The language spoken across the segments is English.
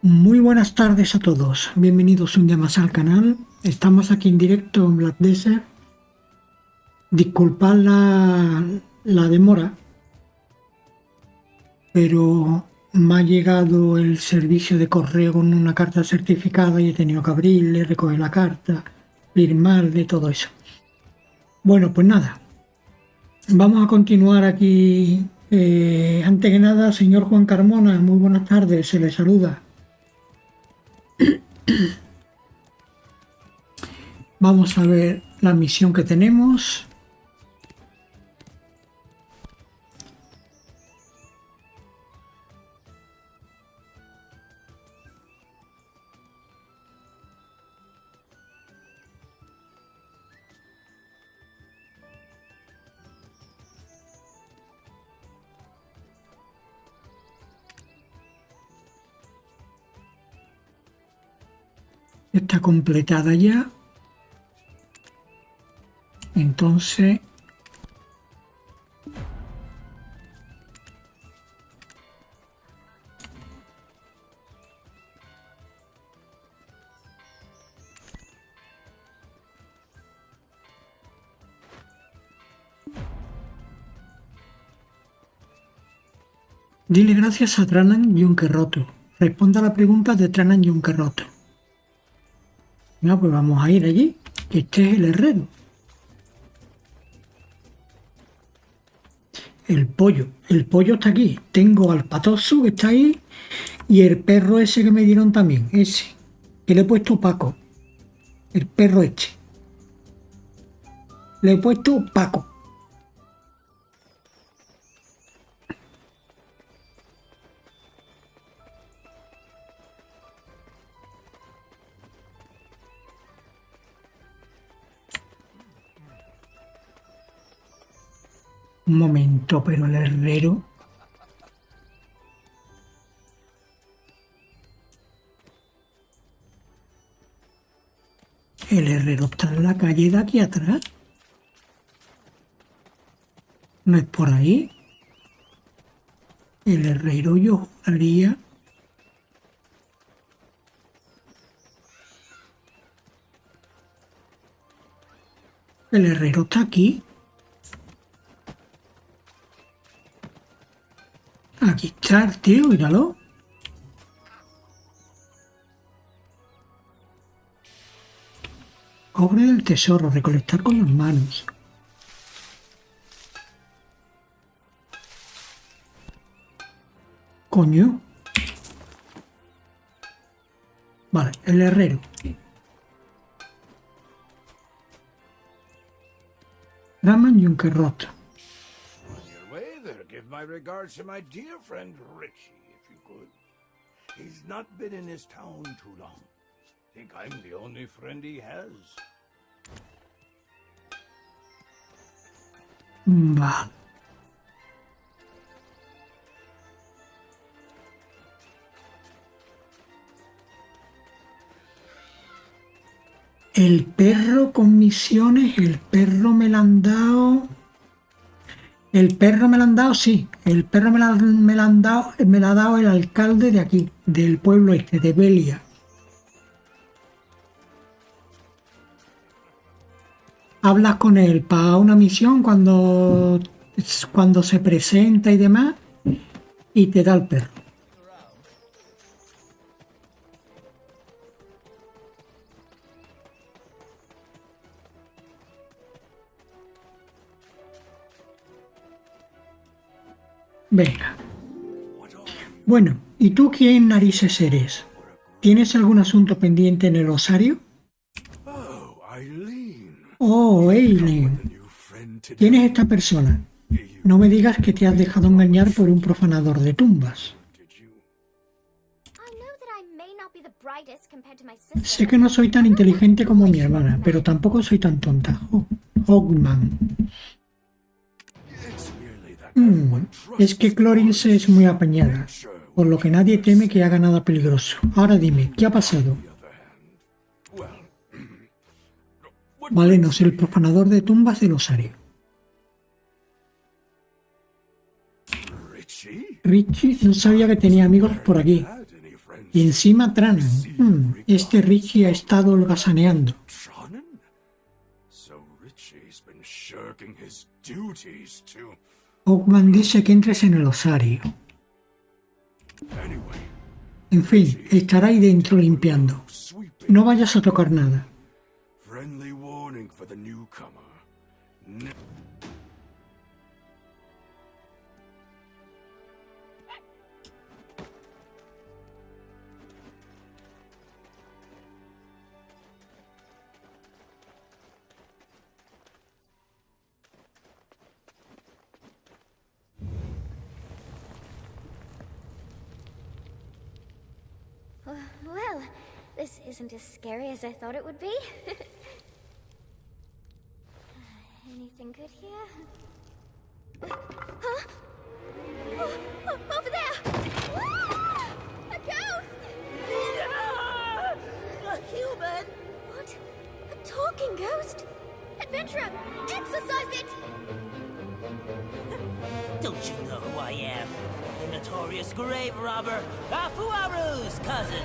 Muy buenas tardes a todos, bienvenidos un día más al canal. Estamos aquí en directo en Black Desert. Disculpad la demora, pero me ha llegado el servicio de correo con una carta certificada y he tenido que abrirle, recoger la carta, firmarle, todo eso. Bueno, pues nada, vamos a continuar aquí. Antes que nada, señor Juan Carmona, muy buenas tardes, se le saluda. Vamos a ver la misión que tenemos. Está completada ya. Entonces dile gracias a Tranan Junquerroto. Responda a la pregunta de Tranan Junquerroto. No, pues vamos a ir allí. Este es el herrero. El pollo está aquí. Tengo al patoso que está ahí y el perro ese que me dieron también, ese, que le he puesto Paco. El perro este. Le he puesto Paco. Un momento, pero el herrero... El herrero está en la calle de aquí atrás. ¿No es por ahí? El herrero yo juraría... El herrero está aquí. Aquí está el tío, míralo. Cobre del tesoro, recolectar con las manos. Coño. Vale, el herrero. Raman Junquerroto. On your way there, give my regards to my dear friend Richie, if you could. He's not been in this town too long. Think I'm the only friend he has. Vale. El perro con misiones, el perro me lo han dado. El perro me lo han dado, sí. El perro me lo han dado, me lo ha dado el alcalde de aquí, del pueblo este, de Belia. Hablas con él para una misión cuando se presenta y demás, y te da el perro. Venga. Bueno, ¿y tú quién narices eres? ¿Tienes algún asunto pendiente en el osario? Oh, Eileen. Oh, Eileen. The new friend today. ¿Quién es esta persona? No me digas que te has dejado engañar por un profanador de tumbas. Did you? I know that I may not be the brightest compared to my sister. Sé que no soy tan inteligente como mi hermana, pero tampoco soy tan tonta. Hogman. It's merely that Es everyone trusts que Clorinse es muy apañada, por lo que nadie teme que haga nada peligroso. Ahora dime, ¿qué ha pasado? the other hand. Well, Balenos, el profanador de tumbas del osario. Richie? Richie no sabía que tenía amigos por aquí. Had any friends Y encima Tranan. Este Richie ha estado holgazaneando. Tronnen? So Richie's been shirking his duties too. Oakman dice que entres en el osario. Anyway, En fin, estará ahí dentro limpiando. sweeping. No vayas a tocar nada. Friendly warning for the newcomer. Well, this isn't as scary as I thought it would be. Anything good here? Huh? Over there! Ah! A ghost! A human! What? A talking ghost? Adventurer, exorcise it! Don't you know who I am? The notorious grave robber, Afuaru's cousin.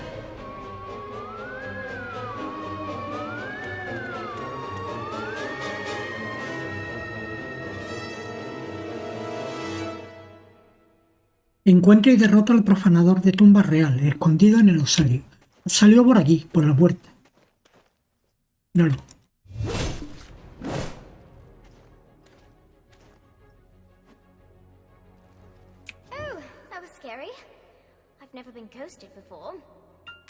Encuentra y derrota al profanador de tumbas real, escondido en el osario. Salió por aquí, por la puerta. Míralo. Oh, that was scary. I've never been ghosted before.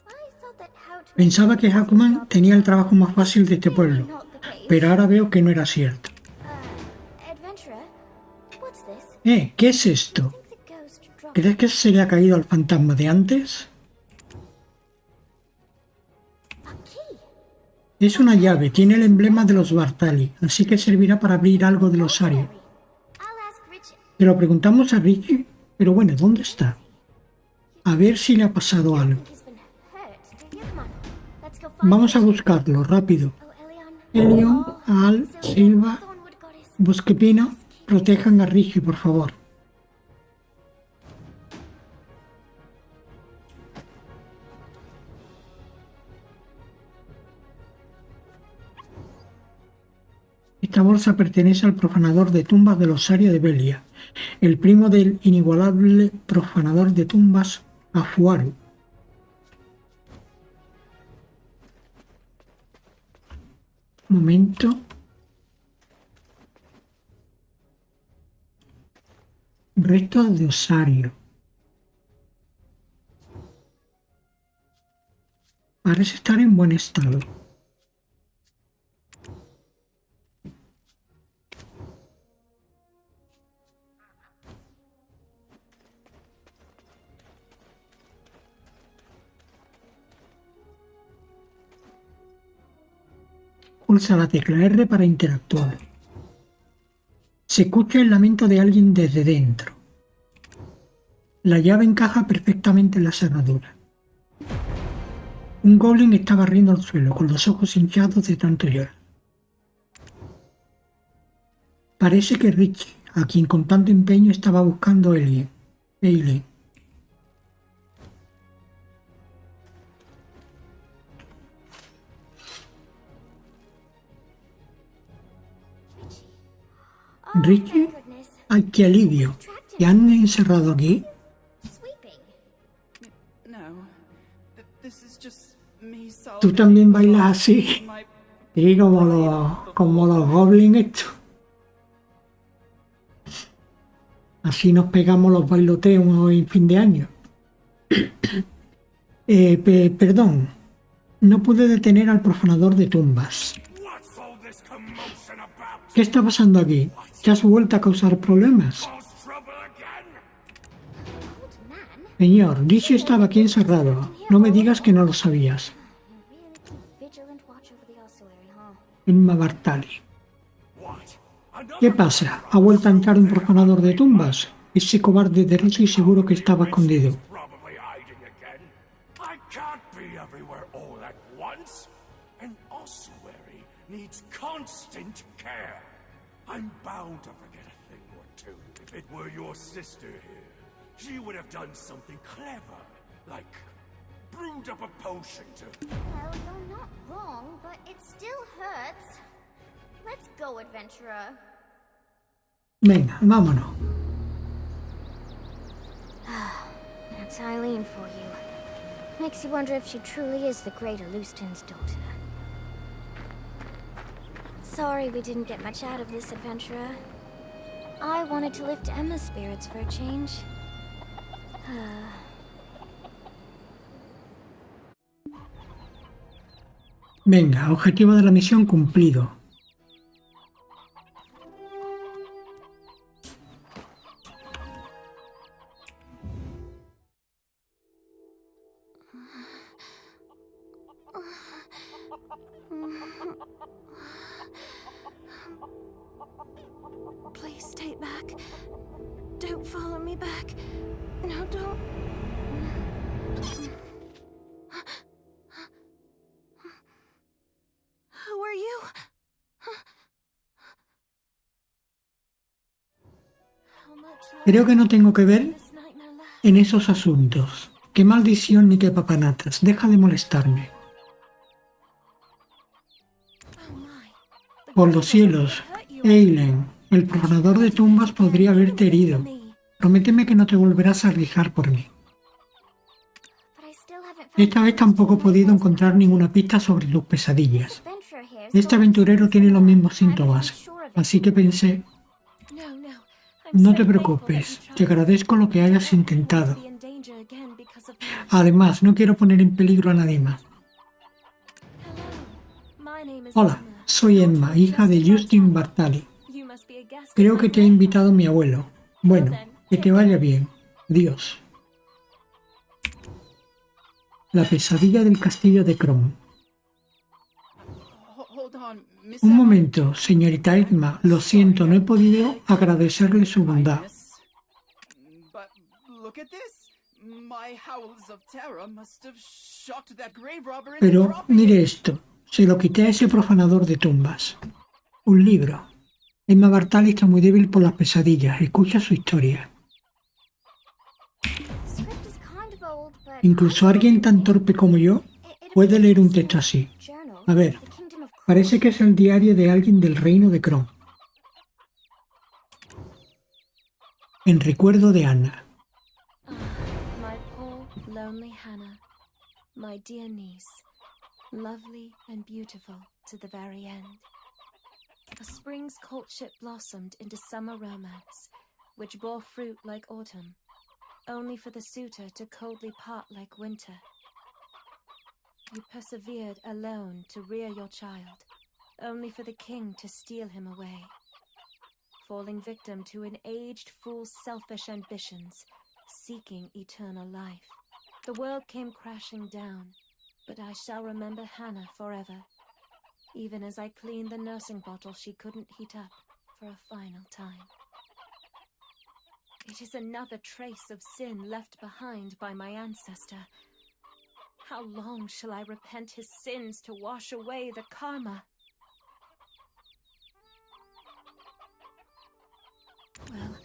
I thought that how to... Pensaba que Hackman tenía el trabajo más fácil de este pueblo, pero ahora veo que no era cierto. Adventurer, what's this? ¿Qué es esto? The ghost dropped ¿Crees que se le ha caído al fantasma de antes? a key. Es una llave, tiene el emblema de los Bartali, así que servirá para abrir algo del osario. I'll ask Richard. Se lo preguntamos a Richie, pero bueno, ¿dónde está? A ver si le ha pasado algo. He's been hurt, do you? Come on, let's go find Vamos a him. buscarlo, rápido. Oh, Elion. Elion, Al, Silva, Thornwood goddess. Bosquepino, protejan a Richie, por favor. Esta bolsa pertenece al profanador de tumbas del osario de Belia, el primo del inigualable profanador de tumbas Afuaru. Momento. Restos de osario. Parece estar en buen estado. Pulsa la tecla R para interactuar. Se escucha el lamento de alguien desde dentro. La llave encaja perfectamente en la cerradura. Un goblin está barriendo el suelo con los ojos hinchados de tanto llorar. Parece que Richie, a quien con tanto empeño estaba buscando Eileen. Oh, Richie, my goodness. ¡ay, qué alivio! ¿Te han encerrado aquí? Sweeping. No, this is just me ¿Tú también bailas así? Sí, como los goblins estos. Así nos pegamos los bailoteos en fin de año. Perdón, no pude detener al profanador de tumbas. What's all this commotion about? ¿Qué está pasando aquí? ¿Te has vuelto a causar problemas? Cause trouble again? Old man. Señor, Richie estaba aquí encerrado. No me digas que no lo sabías. You really keep vigilant watch over the ossuary, huh? Emma Bartali. What? Another ¿Qué pasa? ¿Ha vuelto a entrar un profanador de tumbas? Ese cobarde de Richie seguro que estaba escondido. probably hiding again. I can't be everywhere all at once. An ossuary needs constant care. I'm bound to forget a thing or two. If it were your sister here, she would have done something clever, like brewed up a potion to... Well, you're not wrong, but it still hurts. Let's go, adventurer. Venga, vámonos. That's Eileen for you. Makes you wonder if she truly is the great Alustin's daughter. Sorry we didn't get much out of this, adventurer. I wanted to lift Emma's spirits for a change. Venga, objetivo de la misión cumplido. Please stay back. Don't follow me back. No, don't. Who are you? Creo que no tengo que ver en esos asuntos. Qué maldición ni qué papanatas. Deja de molestarme. Por los cielos, Eileen, el profanador de tumbas podría haberte herido. Prométeme que no te volverás a arriesgar por mí. Esta vez tampoco he podido encontrar ninguna pista sobre tus pesadillas. Este aventurero tiene los mismos síntomas, así que pensé... No te preocupes, te agradezco lo que hayas intentado. Además, no quiero poner en peligro a nadie más. Hola, soy Emma, hija de Justin Bartali. Creo que te ha invitado mi abuelo. Bueno, que te vaya bien. Adiós. La pesadilla del castillo de Crom. Un momento, señorita Emma, lo siento, no he podido agradecerle su bondad. Pero mire esto, se lo quité a ese profanador de tumbas. Un libro. Emma Bartali está muy débil por las pesadillas, escucha su historia. Incluso alguien tan torpe como yo puede leer un texto así. A ver, parece que es el diario de alguien del reino de Crom. En recuerdo de Anna. My poor, lonely Hannah, my dear niece, lovely and beautiful to the very end. A spring's courtship blossomed into summer romance, which bore fruit like autumn, only for the suitor to coldly part like winter. You persevered alone to rear your child, only for the king to steal him away, falling victim to an aged fool's selfish ambitions, seeking eternal life. The world came crashing down, but I shall remember Hannah forever, even as I cleaned the nursing bottle she couldn't heat up for a final time. It is another trace of sin left behind by my ancestor. How long shall I repent his sins to wash away the karma? Well,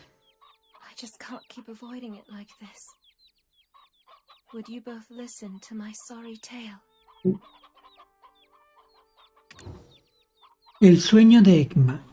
I just can't keep avoiding it like this. Would you both listen to my sorry tale? El sueño de Emma.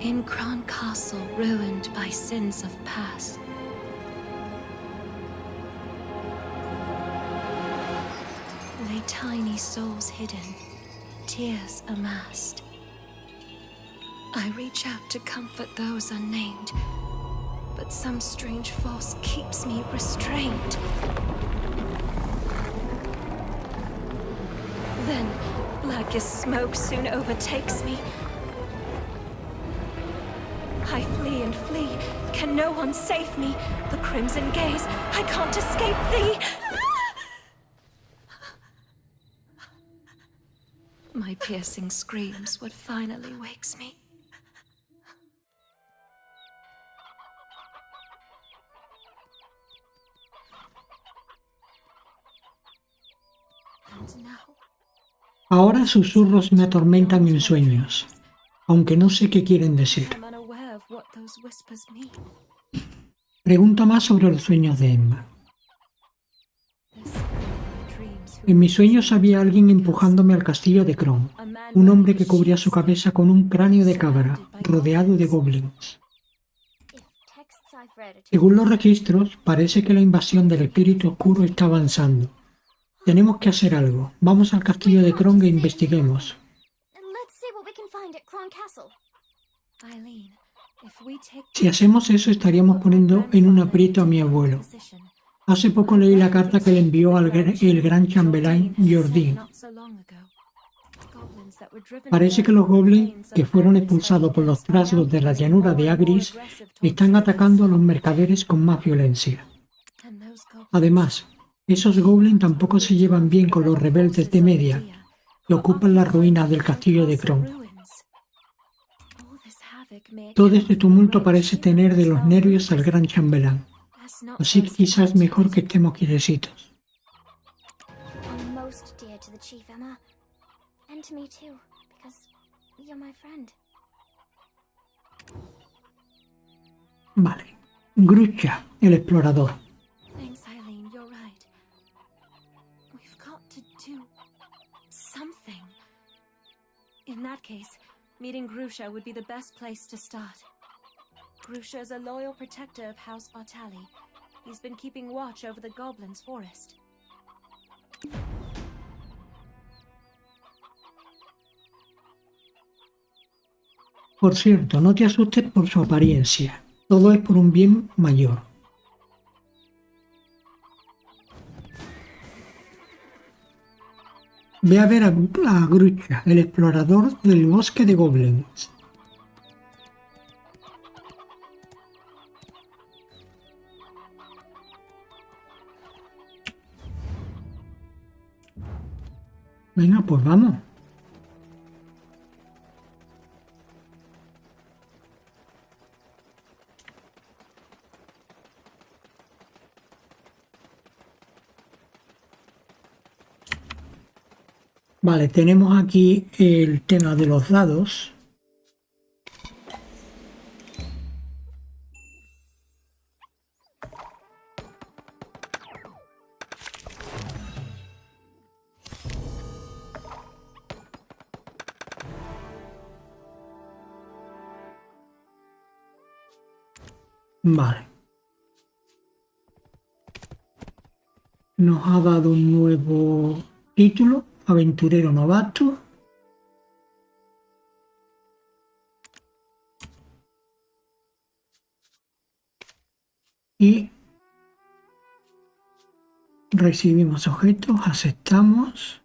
In Cron Castle, ruined by sins of past, lay tiny souls hidden, tears amassed. I reach out to comfort those unnamed, but some strange force keeps me restrained. Then, Black as smoke soon overtakes me. I flee and flee. Can no one save me? The crimson gaze, I can't escape thee! My piercing screams what finally wakes me. And now, Ahora susurros me atormentan en sueños, aunque no sé qué quieren decir. I'm unaware of what those whispers mean. Pregunta más sobre los sueños de Emma. There's someone in my dreams who En mis sueños había alguien empujándome al castillo de Kron, un hombre que cubría su cabeza con un cráneo de cabra, rodeado de goblins. If texts I've read are Según los registros, parece que la invasión del espíritu oscuro está avanzando. Tenemos que hacer algo. Vamos al castillo de Kron e investiguemos. Let's see what we can find at Kron Castle. Eileen, if we take Si hacemos eso, estaríamos poniendo en un aprieto a mi abuelo. position, Hace poco leí la carta que le envió el gran chambelán Jordi. not so long ago. Goblins that were driven Parece que los goblins que fueron expulsados por los trasgos de la llanura de Agris están atacando a los mercaderes con más violencia. and those goblins Además, esos goblins tampoco se llevan bien con los rebeldes de Media, que ocupan las ruinas del castillo de Kron. All this havoc may Todo este tumulto parece tener de los nervios al gran chambelán, That's not así que quizás mejor que estemos quietecitos. I'm most dear to the chief, Emma. And to me too, because you're my friend. Vale. Grucha, el explorador. Thanks, Eileen, you're right. We've got to do something. In that case, meeting Grusha would be the best place to start. Grusha is a loyal protector of House Bartali. He's been keeping watch over the Goblins' forest. Por cierto, no te asustes por su apariencia. Todo es por un bien mayor. Ve a ver a Grucha, el explorador del bosque de goblins. Venga, pues vamos. Vale, tenemos aquí el tema de los dados. Vale. Nos ha dado un nuevo título. Aventurero novato. Y recibimos objetos, aceptamos.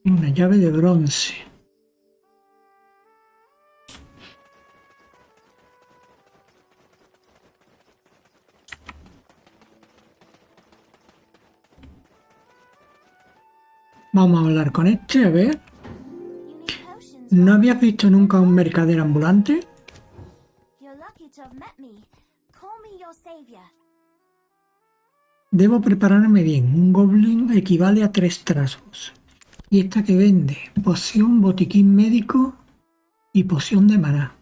Una llave de bronce. Vamos a hablar con este, a ver. You need potions. ¿No habías visto nunca un mercader ambulante? You're lucky to have met me. Call me your savior. Debo prepararme bien. Un goblin equivale a 3 trasgos. Y esta que vende poción, botiquín médico y poción de maná.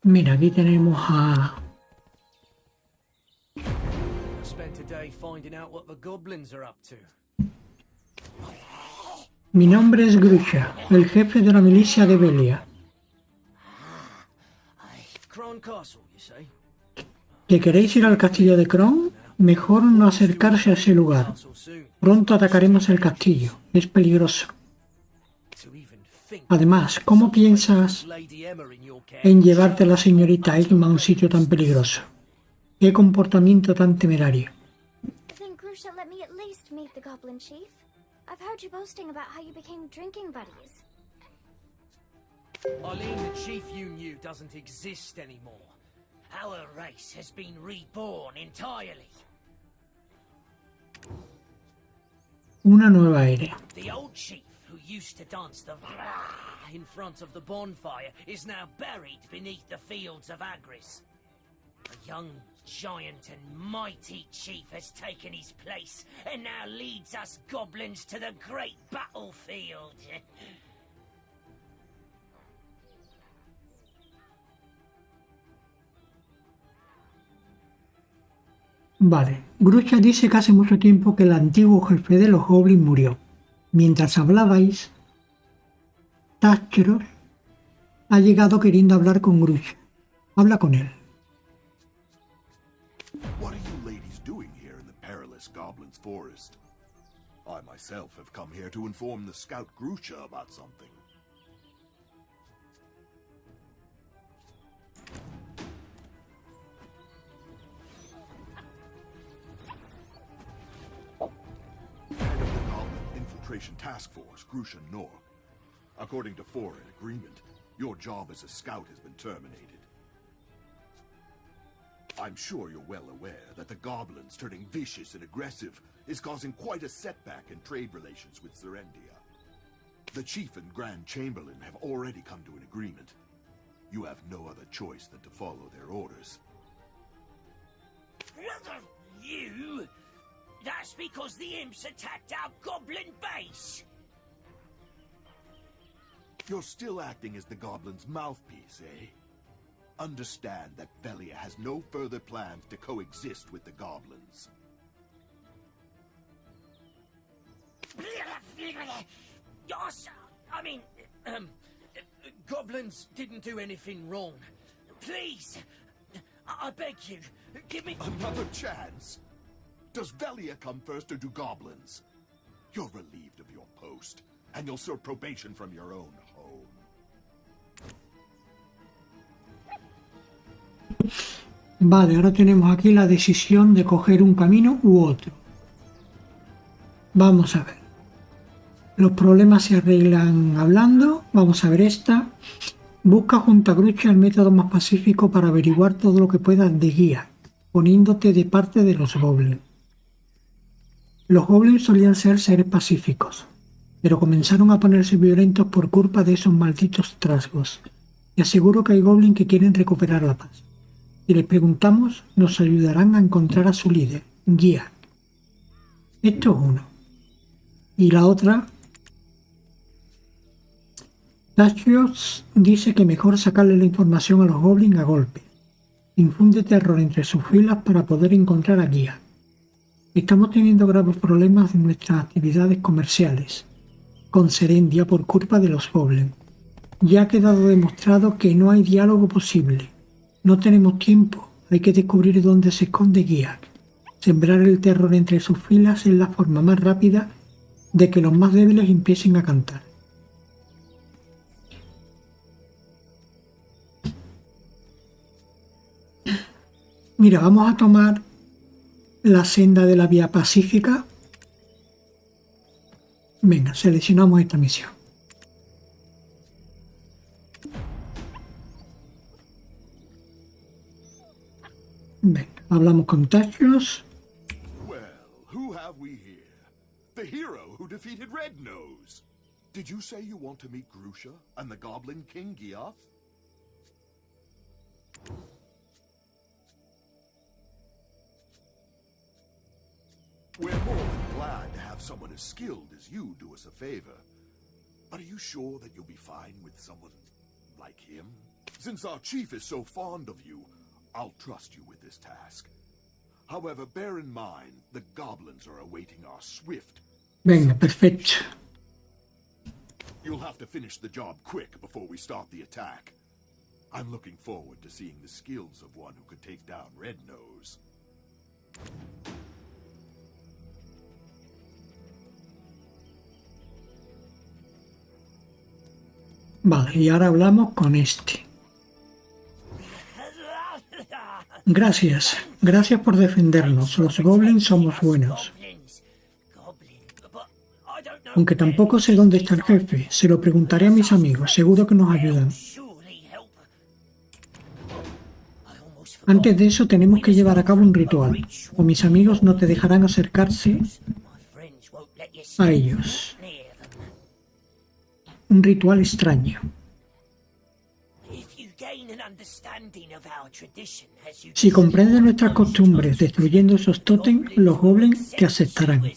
Mira, aquí tenemos a... I spent a day finding out what the goblins are up to. Mi nombre es Grusha, el jefe de la milicia de Belia. Crown Castle, you say? ¿Que queréis ir al castillo de Kron? Mejor no acercarse a ese lugar. Castle soon. Pronto atacaremos el castillo. Es peligroso. To even think Además, ¿cómo piensas Lady Emma in your care. en llevarte a la señorita Emma a un sitio tan peligroso? ¿Qué comportamiento tan temerario? Then Grusha let me at least meet the Goblin Chief. I've heard you boasting about how you became drinking buddies. Eileen, the chief you knew doesn't exist anymore. Our race has been reborn entirely. Una nueva era. The old chief who used to dance the In front of the bonfire is now buried beneath the fields of Agris. A young, giant and mighty chief has taken his place and now leads us goblins to the great battlefield. Vale, Grusha dice que hace mucho tiempo que el antiguo jefe de los goblins murió. Mientras hablabais, Tachros ha llegado queriendo hablar con Grusha. Habla con él. What are you ladies doing here in the perilous Goblin's Forest? I myself have come here to inform the scout Grusha about something. Head of the Goblin Infiltration Task Force, Grusha Nork. According to foreign agreement, your job as a scout has been terminated. I'm sure you're well aware that the goblins turning vicious and aggressive is causing quite a setback in trade relations with Serendia. The Chief and Grand Chamberlain have already come to an agreement. You have no other choice than to follow their orders. You? That's because the imps attacked our goblin base. You're still acting as the goblin's mouthpiece, eh? Understand that Velia has no further plans to coexist with the goblins. Yes, I mean, Goblins didn't do anything wrong. please, I beg you, give me... Another chance? Does Velia come first or do goblins? You're relieved of your post, and you'll serve probation from your own home. Vale, ahora tenemos aquí la decisión de coger un camino u otro. Vamos a ver. Los problemas se arreglan hablando. Vamos a ver esta. Busca junto a Grusha el método más pacífico para averiguar todo lo que puedas de guía, poniéndote de parte de los goblins. Los goblins solían ser seres pacíficos, pero comenzaron a ponerse violentos por culpa de esos malditos trasgos. Te aseguro que hay goblins que quieren recuperar la paz. Si les preguntamos, nos ayudarán a encontrar a su líder, guía. Esto es uno. Y la otra... Tachros dice que mejor sacarle la información a los goblins a golpe. Infunde terror entre sus filas para poder encontrar a guía. Estamos teniendo graves problemas en nuestras actividades comerciales con Serendia por culpa de los goblins. Ya ha quedado demostrado que no hay diálogo posible. No tenemos tiempo, hay que descubrir dónde se esconde guía. Sembrar el terror entre sus filas es la forma más rápida de que los más débiles empiecen a cantar. Mira, vamos a tomar la senda de la vía pacífica. Venga, seleccionamos esta misión. Venga, hablamos con Tachros. Well, who have we here? The hero who defeated Red Nose. Did you say you want to meet Grusha and the Goblin King Giath? We're more than glad to have someone as skilled as you do us a favor. But are you sure that you'll be fine with someone like him? Since our chief is so fond of you, I'll trust you with this task. However, bear in mind, the goblins are awaiting our swift. Venga, perfecto. You'll have to finish the job quick before we start the attack. I'm looking forward to seeing the skills of one who could take down Red Nose. Vale, y ahora hablamos con este. Gracias. Gracias por defendernos. Los goblins somos buenos. Aunque tampoco sé dónde está el jefe, se lo preguntaré a mis amigos. Seguro que nos ayudan. Antes de eso tenemos que llevar a cabo un ritual, o mis amigos no te dejarán acercarse a ellos. Un ritual extraño. Si comprendes nuestras costumbres destruyendo esos tótems, los goblins te aceptarán. I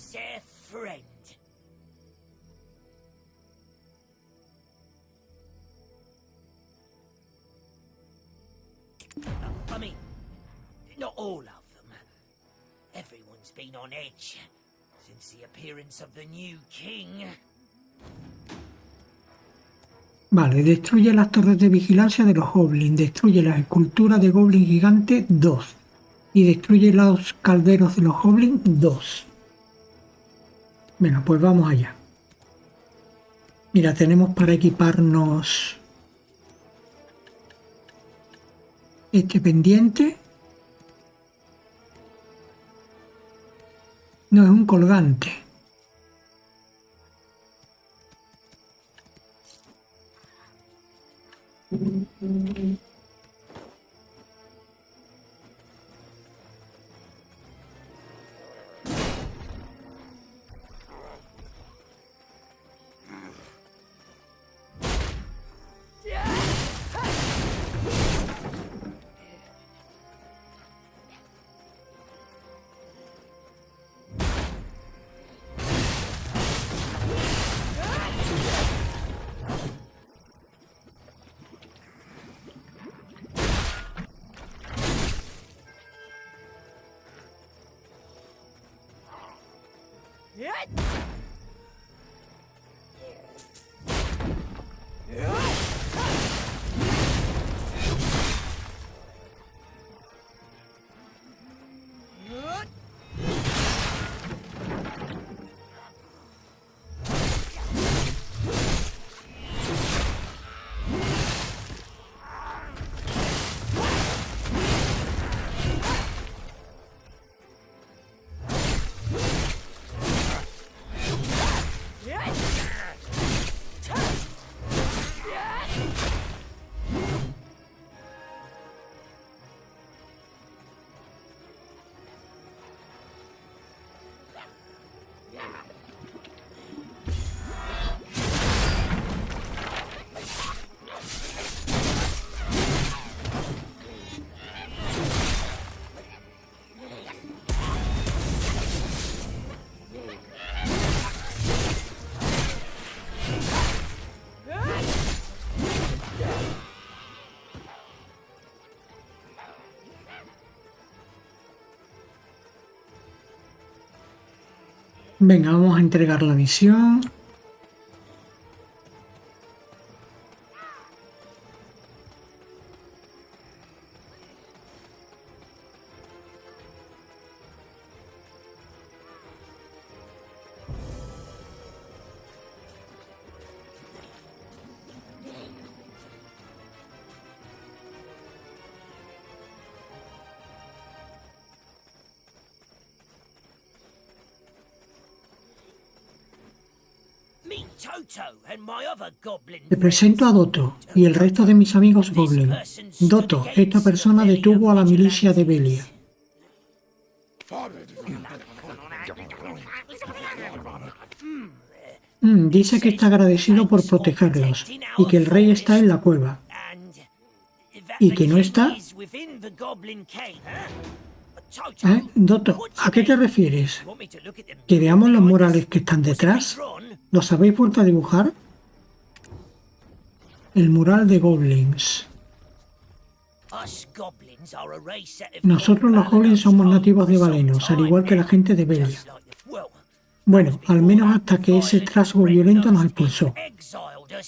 mean, not all of them. Everyone's been on edge since the appearance of the new king. Vale, destruye las torres de vigilancia de los goblins, destruye las esculturas de goblin gigante 2 y destruye los calderos de los goblins 2. Bueno, pues vamos allá. Mira, tenemos para equiparnos este pendiente. No, es un colgante. Venga, vamos a entregar la misión. Te presento a Doto y el resto de mis amigos Goblin. Doto, esta persona detuvo a la milicia de Belia. Dice que está agradecido por protegerlos y que el rey está en la cueva. ¿Y que no está? Doto, ¿a qué te refieres? ¿Que veamos los murales que están detrás? ¿Los habéis vuelto a dibujar? El mural de goblins. Us goblins are a race that have Nosotros los goblins somos nativos de Balenos, al igual que la gente de Belia. Bueno, al menos hasta que ese trasgo violento nos expulsó.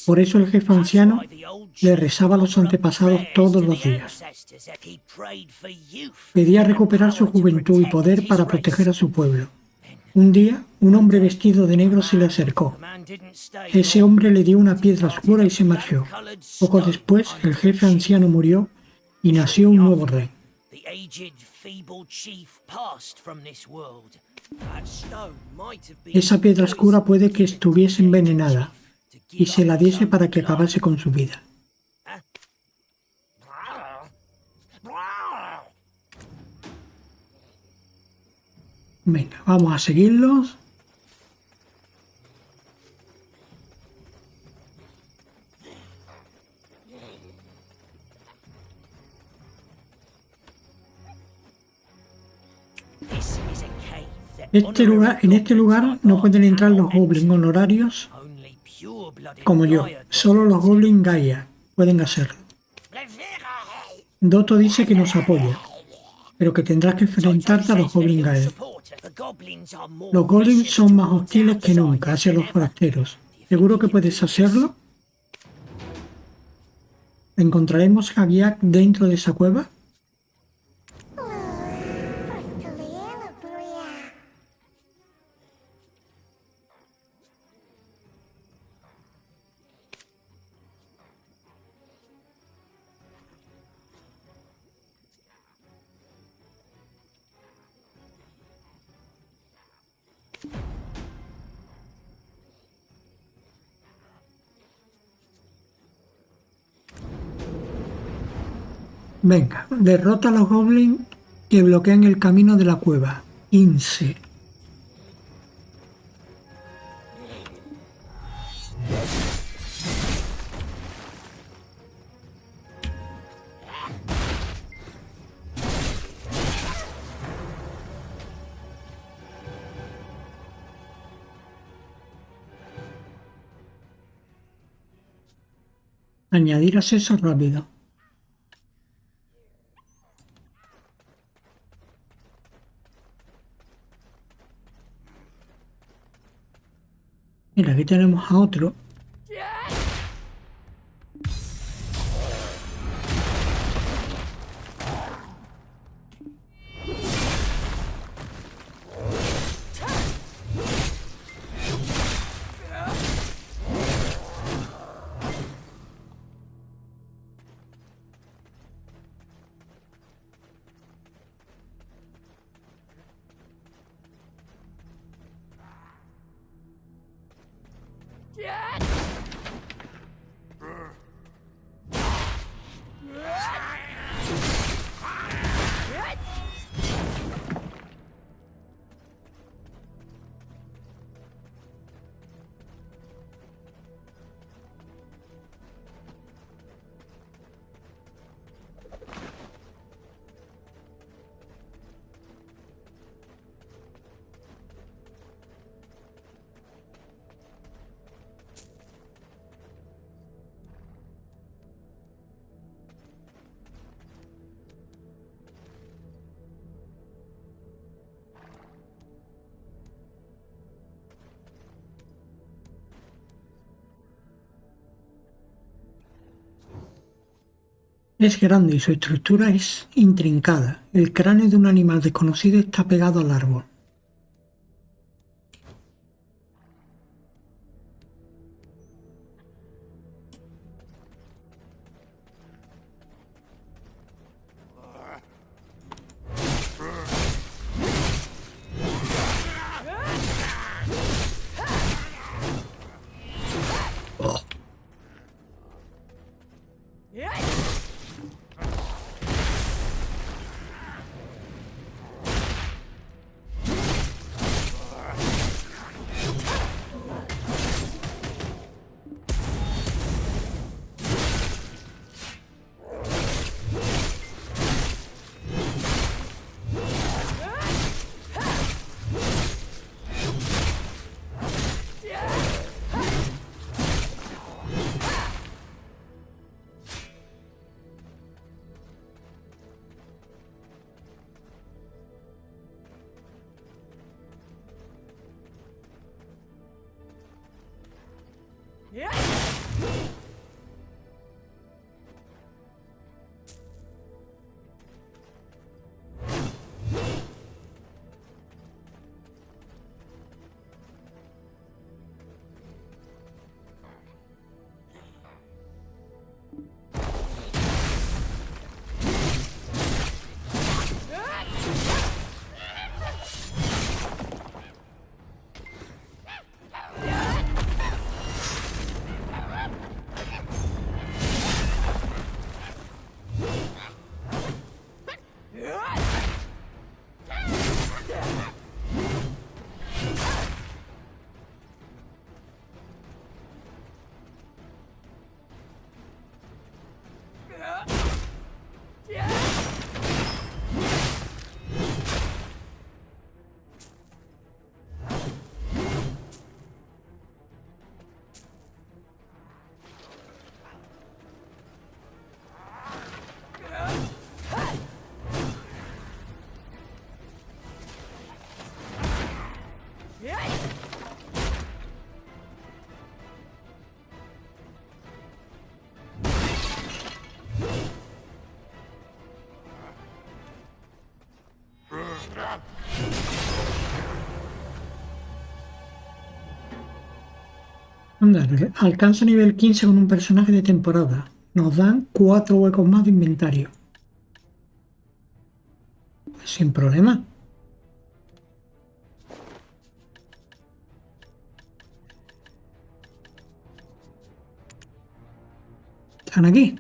Por eso el jefe anciano le rezaba a los antepasados todos los días. Pedía recuperar su juventud y poder para proteger a su pueblo. Un día, un hombre vestido de negro se le acercó. Ese hombre le dio una piedra oscura y se marchó. Poco después, el jefe anciano murió y nació un nuevo rey. Esa piedra oscura puede que estuviese envenenada y se la diese para que acabase con su vida. Venga, vamos a seguirlos. En este lugar no pueden entrar los goblins honorarios como yo. Solo los goblins Gaia pueden hacerlo. Doto dice que nos apoya, pero que tendrás que enfrentarte a los goblins Gaia. Los goblins son más hostiles que nunca hacia los forasteros. ¿Seguro que puedes hacerlo? ¿Encontraremos a Giak dentro de esa cueva? Venga, derrota a los goblins que bloquean el camino de la cueva. 15. Añadir acceso rápido. Mira, aquí tenemos a otro. Es grande y su estructura es intrincada. El cráneo de un animal desconocido está pegado al árbol. Anda, alcanza nivel 15 con un personaje de temporada. Nos dan 4 huecos más de inventario. Sin problema. ¿Están aquí?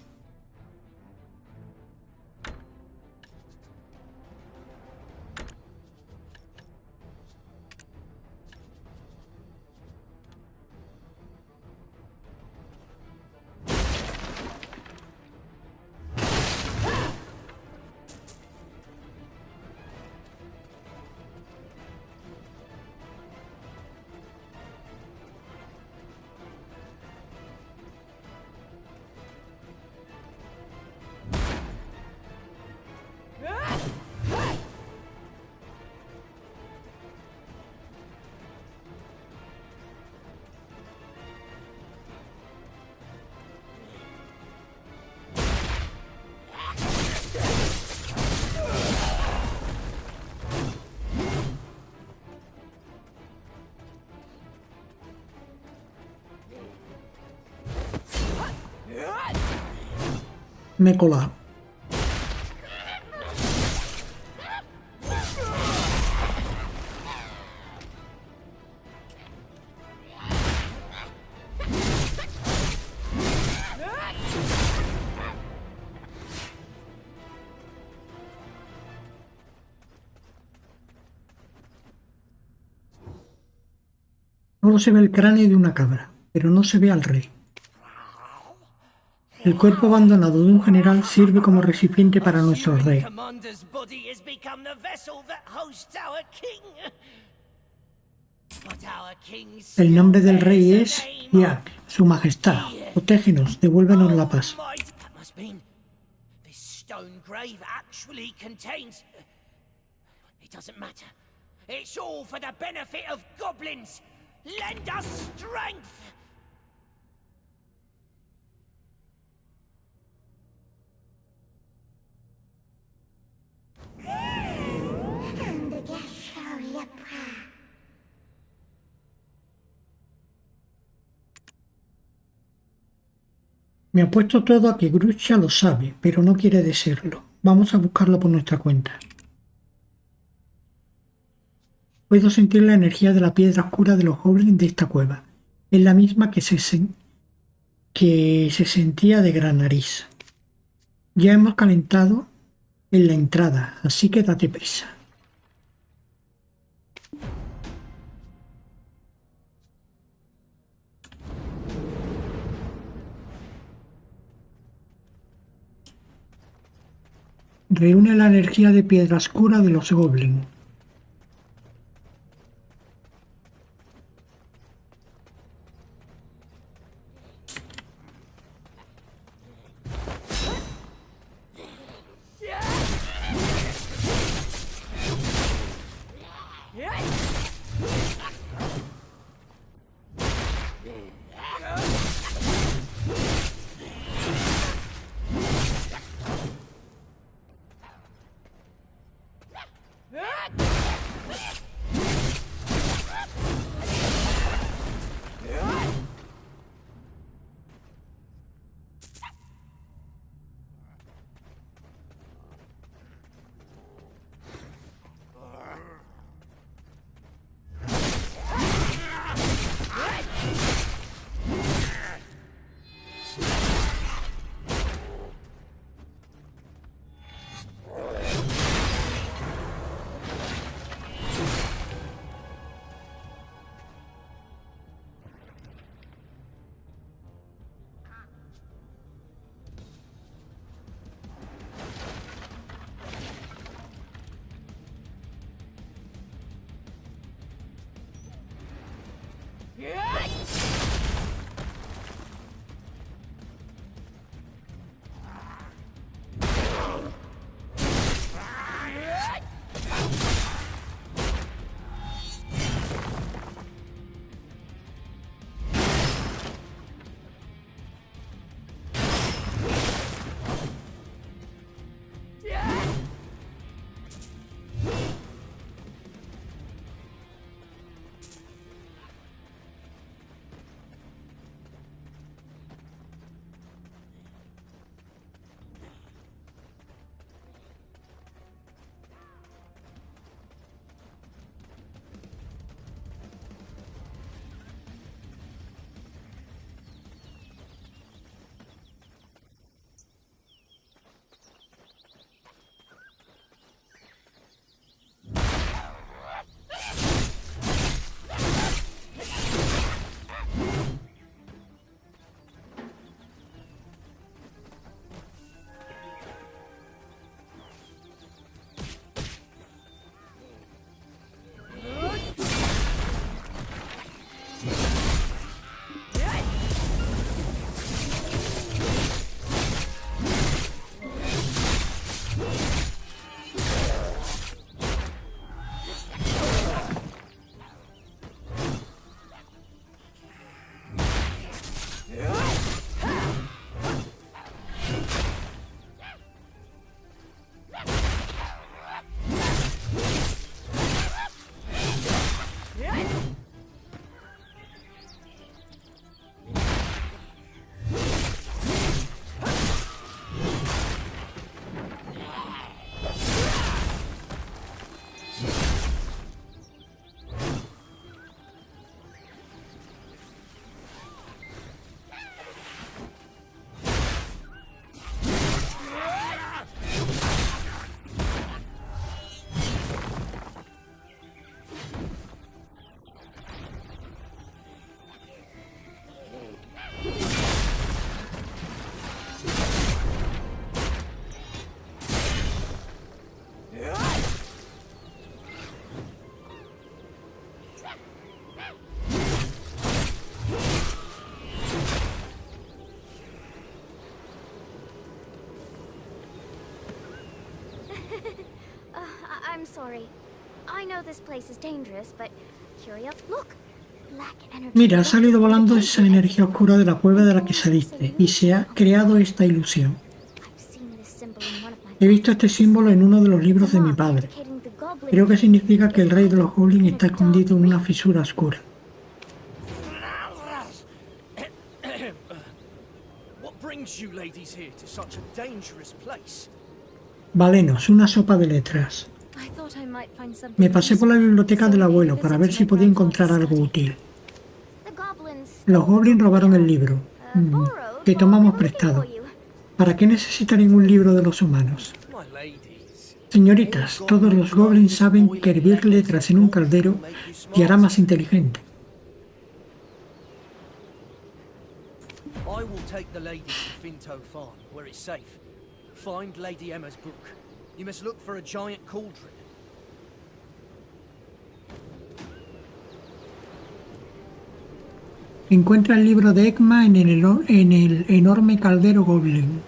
Me he colado. Solo se ve el cráneo de una cabra, pero no se ve al rey. El cuerpo abandonado de un general sirve como recipiente para nuestro rey. El nombre del rey es Yak, su majestad. Protégenos, devuélvenos la paz. Lend us strength! Me apuesto todo a que Grucha lo sabe, pero no quiere decirlo. Vamos a buscarlo por nuestra cuenta. Puedo sentir la energía de la piedra oscura de los goblins de esta cueva. Es la misma que se sentía de Gran Nariz. Ya hemos calentado en la entrada, así que date prisa. Reúne la energía de piedra oscura de los goblins. I'm sorry. I know this place is dangerous, but curious. Look, black energy. Mira, ha salido volando esa energía oscura de la cueva de la que saliste y se ha creado esta ilusión. He visto este símbolo en uno de los libros de mi padre. Creo que significa que el rey de los goblins está escondido en una fisura oscura. Balenos, una sopa de letras. Me pasé por la biblioteca del abuelo para ver si podía encontrar algo útil. Los goblins robaron el libro, que tomamos prestado. ¿Para qué necesitarían un libro de los humanos? Señoritas, todos los goblins saben que hervir letras en un caldero te hará más inteligente. I will take the lady to Finto Farm, where it's safe. Find Lady Emma's book. You must look for a giant cauldron. Encuentra el libro de Emma en el enorme caldero goblin.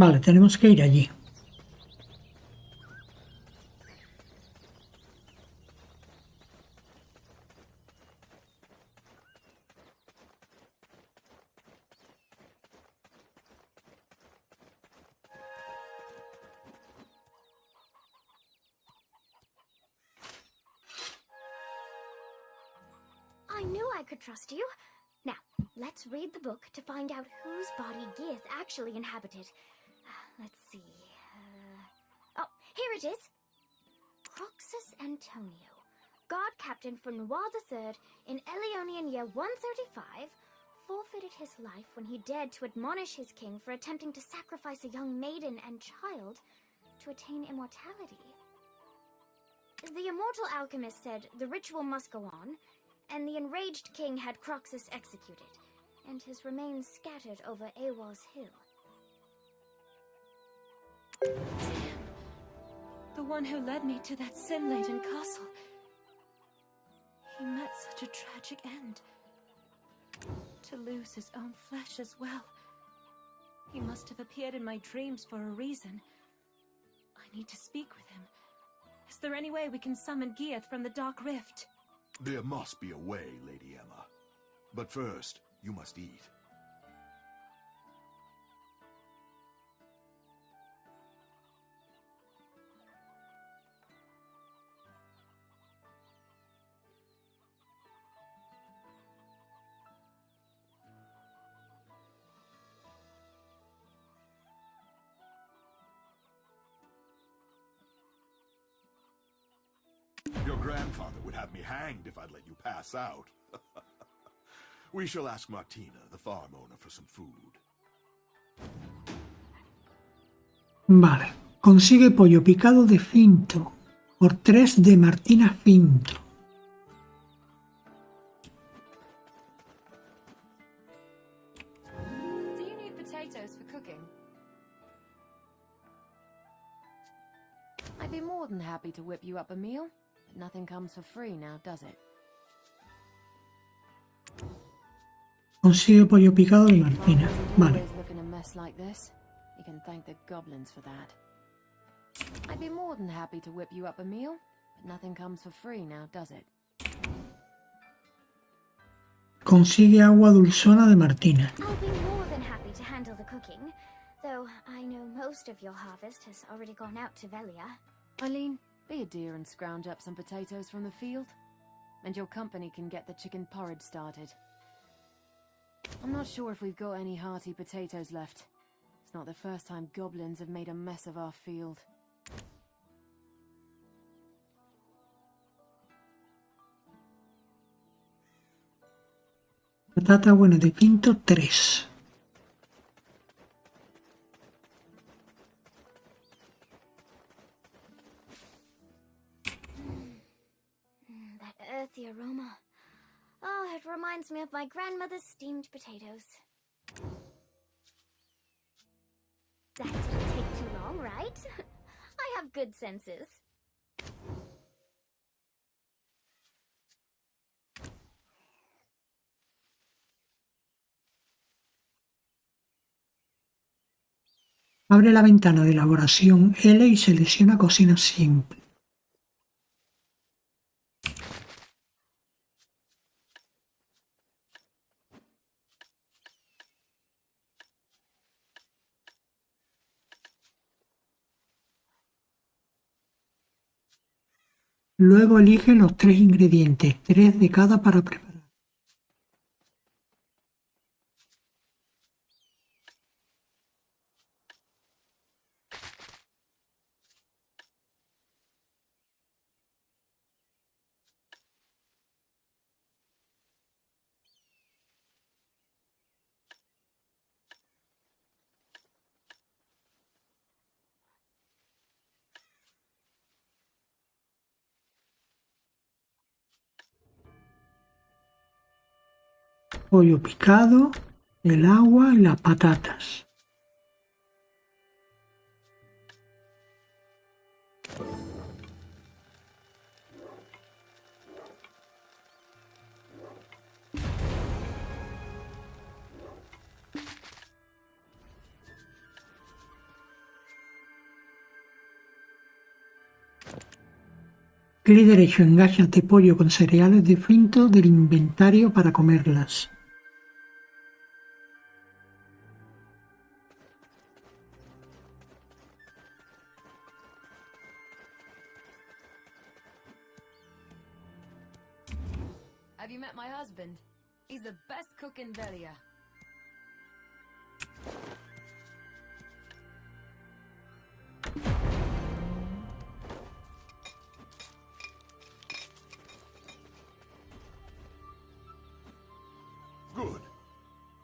Vale, tenemos que ir allí. I knew I could trust you. Now, let's read the book to find out whose body Geath actually inhabited. Let's see. Oh, here it is. Croxus Antonio, God Captain for Noir III in Eleonian year 135, forfeited his life when he dared to admonish his king for attempting to sacrifice a young maiden and child to attain immortality. The immortal alchemist said the ritual must go on, and the enraged king had Croxus executed, and his remains scattered over Awar's hill. Sam, the one who led me to that sin-laden castle. He met such a tragic end. To lose his own flesh as well. He must have appeared in my dreams for a reason. I need to speak with him. Is there any way we can summon Geath from the Dark Rift? There must be a way, Lady Emma. But first, you must eat. Your grandfather would have me hanged if I'd let you pass out. We shall ask Martina, the farm owner, for some food. Vale. Consigue pollo picado de Finto por 3 de Martina Finto. Do you need potatoes for cooking? I'd be more than happy to whip you up a meal. Nothing comes for free now, does it? Consigue pollo picado de Martina. Vale. Always look in a mess like this. You can thank the goblins for that. I'd be more than happy to whip you up a meal, but nothing comes for free now, does it? Consigue agua dulzona de Martina. I'll be more than happy to handle the cooking, though I know most of your harvest has already gone out to Velia. Eileen, be a dear and scrounge up some potatoes from the field, and your company can get the chicken porridge started. I'm not sure if we've got any hearty potatoes left. It's not the first time goblins have made a mess of our field. Patata buena de Pinto 3. That earthy aroma. Oh, it reminds me of my grandmother's steamed potatoes. That didn't take too long, right? I have good senses. Abre la ventana de elaboración L y selecciona cocina simple. Luego elige los 3 ingredientes, 3 de cada para preparar. Pollo picado, el agua y las patatas. Clic derecho, engáchate pollo con cereales distintos del inventario para comerlas. Have you met my husband? He's the best cook in Velia. Good.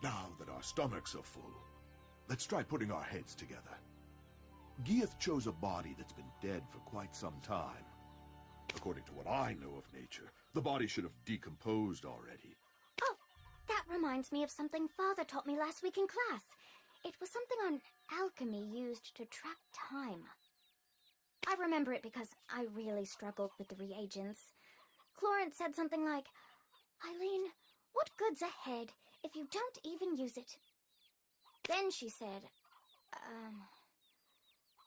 Now that our stomachs are full, let's try putting our heads together. Gieth chose a body that's been dead for quite some time. According to what I know of nature, the body should have decomposed already. Oh, that reminds me of something Father taught me last week in class. It was something on alchemy used to track time. I remember it because I really struggled with the reagents. Florence said something like, "Eileen, what good's ahead if you don't even use it?" Then she said,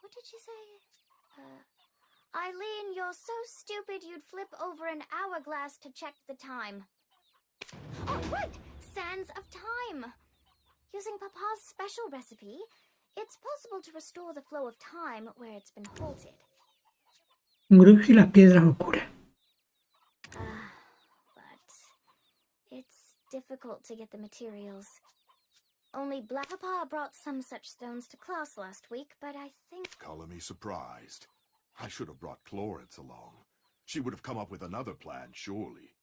what did she say? Eileen, you're so stupid you'd flip over an hourglass to check the time. Oh, right! Sands of Time! Using Papa's special recipe, it's possible to restore the flow of time where it's been halted. Grush y las piedras oscuras. But it's difficult to get the materials. Only Black Papa brought some such stones to class last week, but I think... Color me surprised. I should have brought Florence along. She would have come up with another plan, surely.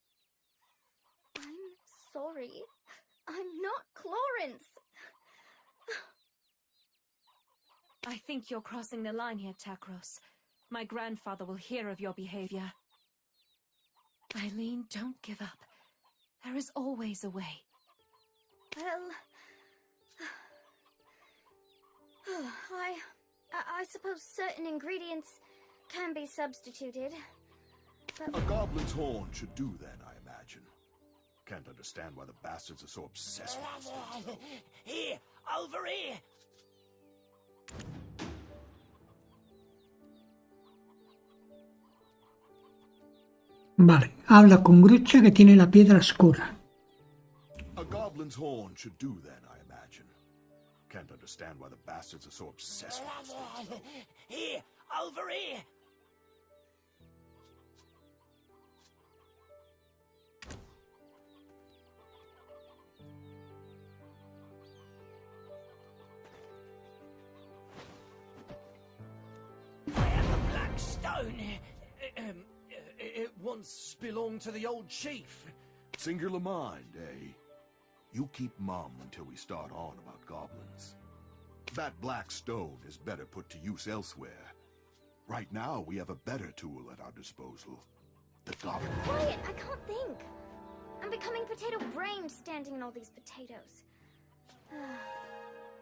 I'm sorry. I'm not Florence. I think you're crossing the line here, Takros. My grandfather will hear of your behavior. Eileen, don't give up. There is always a way. Well... I suppose certain ingredients can be substituted, but... A goblin's horn should do that, I imagine. Can't understand why the bastards are so obsessed with this thing. Here, over here. Vale, habla con Grucha que tiene la piedra oscura. A goblin's horn should do that, I imagine. Can't understand why the bastards are so obsessed with this thing. Here, over here. I have a black stone. It once belonged to the old chief. Singular mind, eh? You keep mum until we start on about goblins. That black stone is better put to use elsewhere. Right now, we have a better tool at our disposal. The goblin. Quiet, I can't think. I'm becoming potato-brained standing in all these potatoes.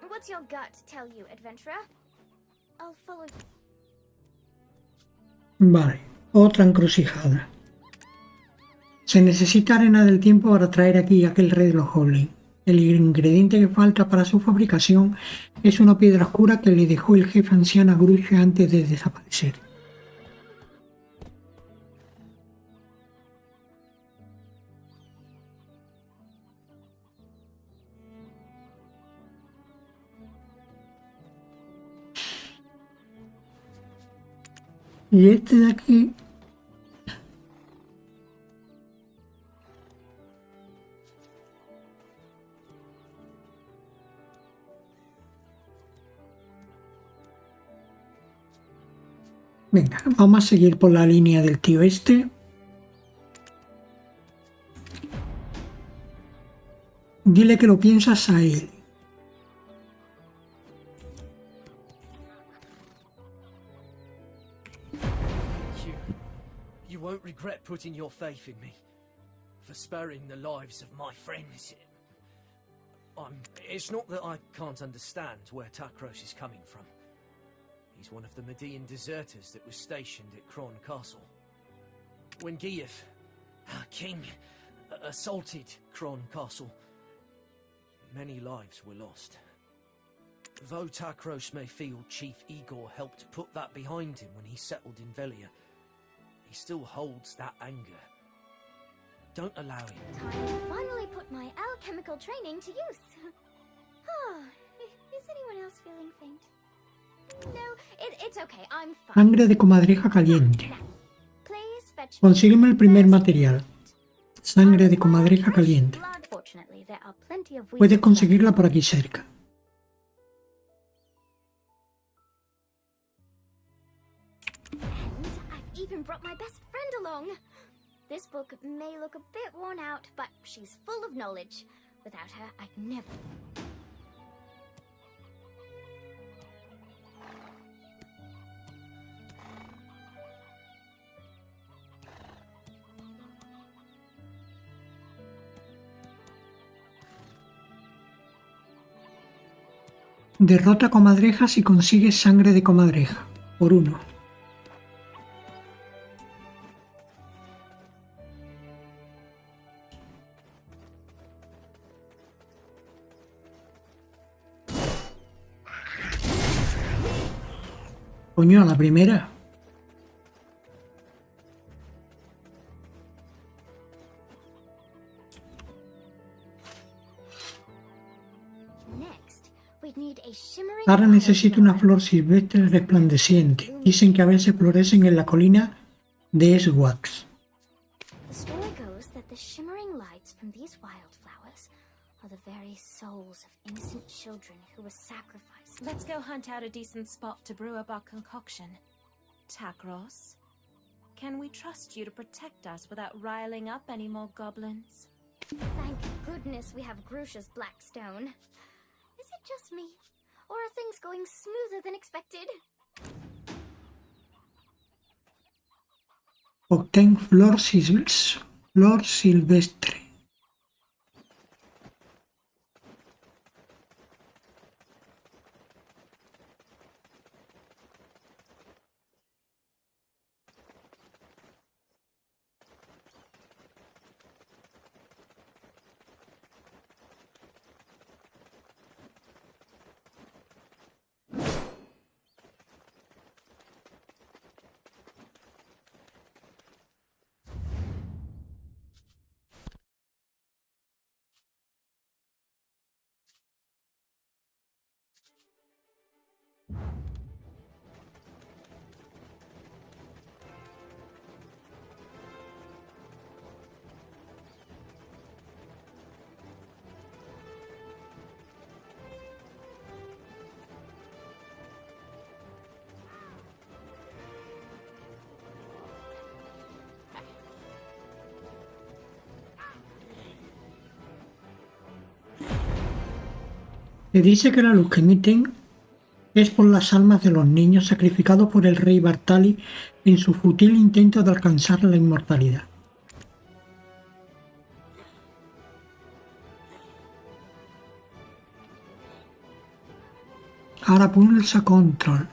What's your gut tell you, adventurer? I'll follow you. Vale, otra encrucijada. Se necesita arena del tiempo para traer aquí a aquel rey de los goblins. El ingrediente que falta para su fabricación es una piedra oscura que le dejó el jefe anciano a Gruche antes de desaparecer. Y este de aquí Venga, vamos a seguir por la línea del tío este. Dile que lo piensas a él. You won't regret putting your faith in me. For sparing the lives of my friends. It's not that I can't understand where Takros is coming from. He's one of the Median deserters that was stationed at Kron Castle. When Giev, our king, assaulted Kron Castle, many lives were lost. Though Takros may feel Chief Igor helped put that behind him when he settled in Velia, he still holds that anger. Don't allow him. Time to finally put my alchemical training to use. Is anyone else feeling faint? No, it's okay. I'm fine. Sangre de comadreja caliente. Please fetch me Consígueme el primer first material. Sangre de comadreja caliente. blood. Fortunately, there are plenty of Puedes weasels conseguirla por aquí cerca. left. And I've even brought my best friend along. This book may look a bit worn out, but she's full of knowledge. Without her, I'd never... Derrota comadrejas y consigues sangre de comadreja. Por 1. Coño, a la primera. Next, we'd need a shimmering... Ahora necesito una flor silvestre resplandeciente. Dicen que a veces florecen en la colina de Eswax. The story goes that the shimmering lights from these wildflowers are the very souls of innocent children who were sacrificed. Let's go hunt out a decent spot to brew up our concoction. Takros, can we trust you to protect us without riling up any more goblins? Thank goodness we have Grusha's black stone. Is it just me? Or are things going smoother than expected? Obtén flor silvestre. Se dice que la luz que emiten es por las almas de los niños sacrificados por el rey Bartali en su fútil intento de alcanzar la inmortalidad. Ahora pulsa control.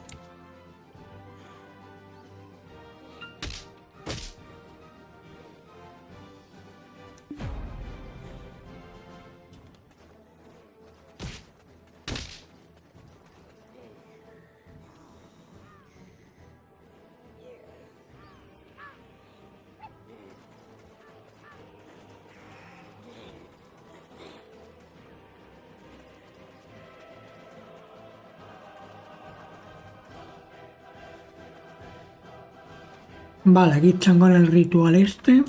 Vale, aquí están con el ritual este.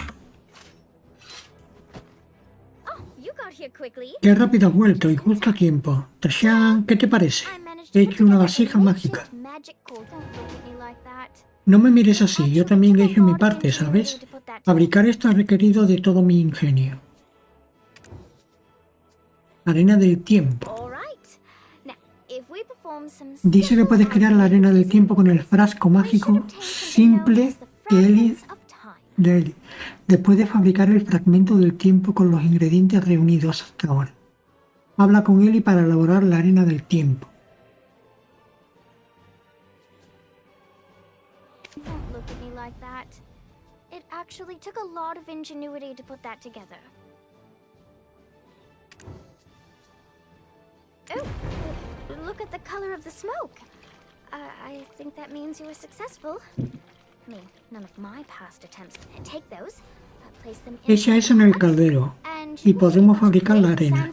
Oh, you got here quickly. Qué rápido has vuelto y justo a tiempo. Tashan, ¿qué te parece? I managed He to put hecho una together a vasija mágica. makeshift magic cord. Don't look at me like that. No me mires así, yo también he hecho mi parte, ¿sabes? Fabricar esto ha requerido de todo mi ingenio. Arena del tiempo. Dice que puedes crear la arena del tiempo con el frasco mágico simple de Eli, después de fabricar el fragmento del tiempo con los ingredientes reunidos hasta ahora. Habla con Eli para elaborar la arena del tiempo. Don't look at me like that. It actually took a lot of ingenuity to put that together. Oh, look at the color of the smoke. I think that means you were successful. I mean, none of my past attempts. Take those, place them in. Echa eso en el caldero y podemos fabricar la arena.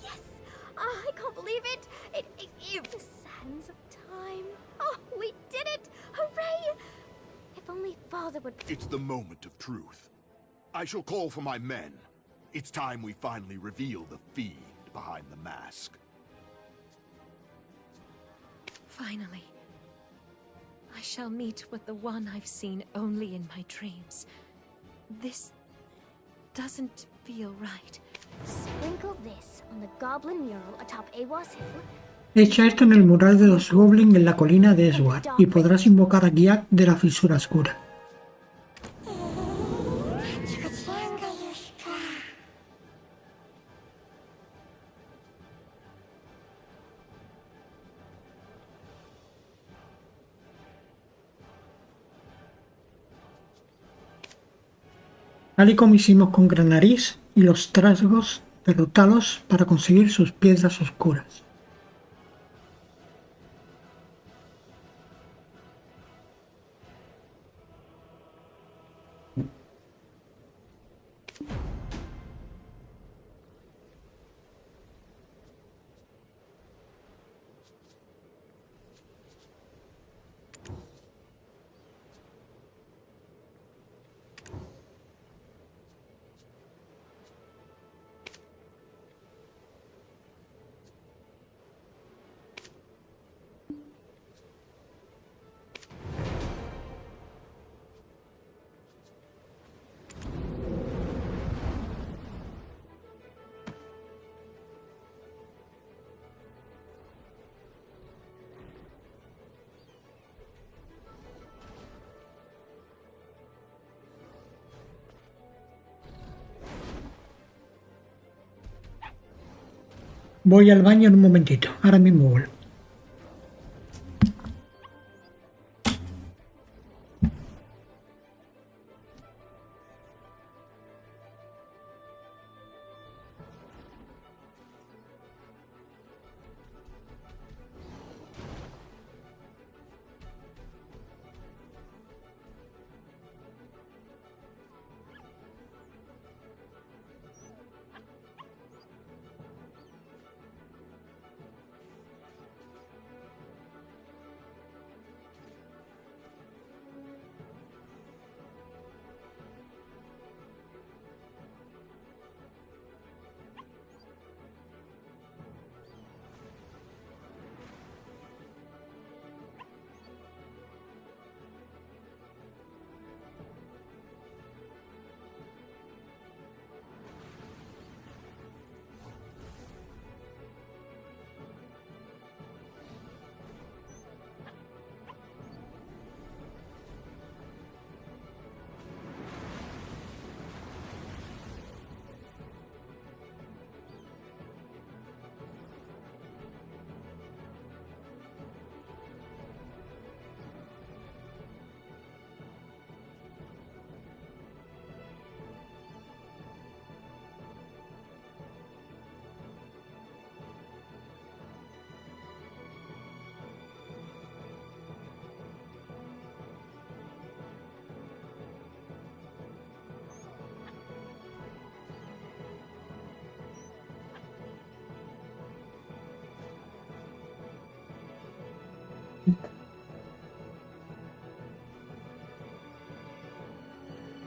Yes! I can't believe it. The sands of time. Oh, we did it! Hooray! If only Father would. It's the moment of truth. I shall call for my men. It's time we finally reveal the fiend behind the mask. Finally, I shall meet with the one I've seen only in my dreams. This doesn't feel right. Sprinkle this on the goblin mural atop Awas Hill. Echa esto en el mural de los goblins en la colina de Eswar y podrás invocar a Giak de la fisura oscura. Tal y como hicimos con Gran Nariz y los trasgos, derrotalos para conseguir sus piedras oscuras. Voy al baño en un momentito, ahora mismo vuelvo.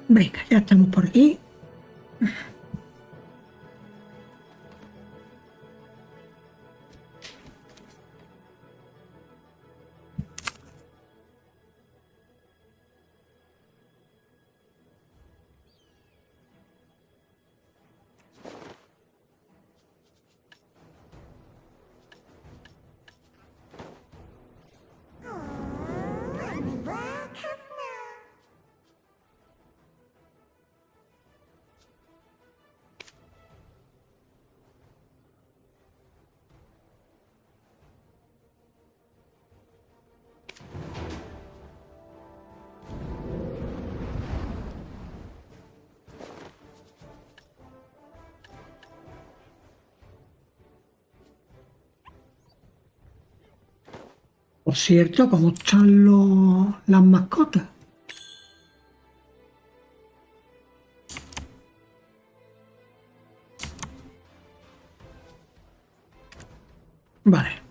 Venga, ya estamos por aquí. Por cierto, ¿cómo están las mascotas? Vale.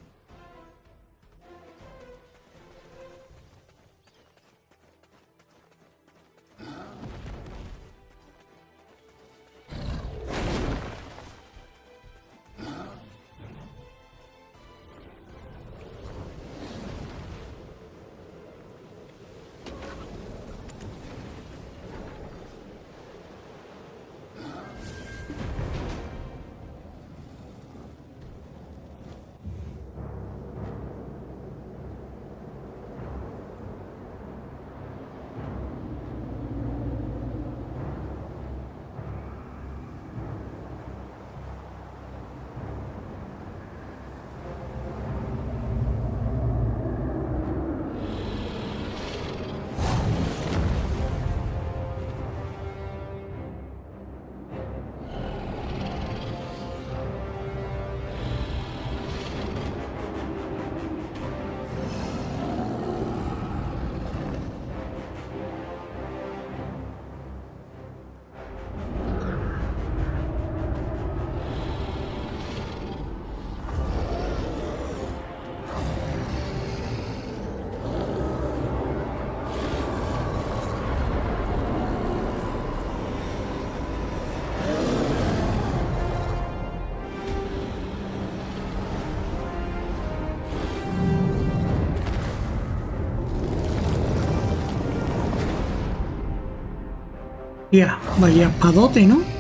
Ya, vaya espadote, ¿no?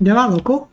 ¿Ya va, loco?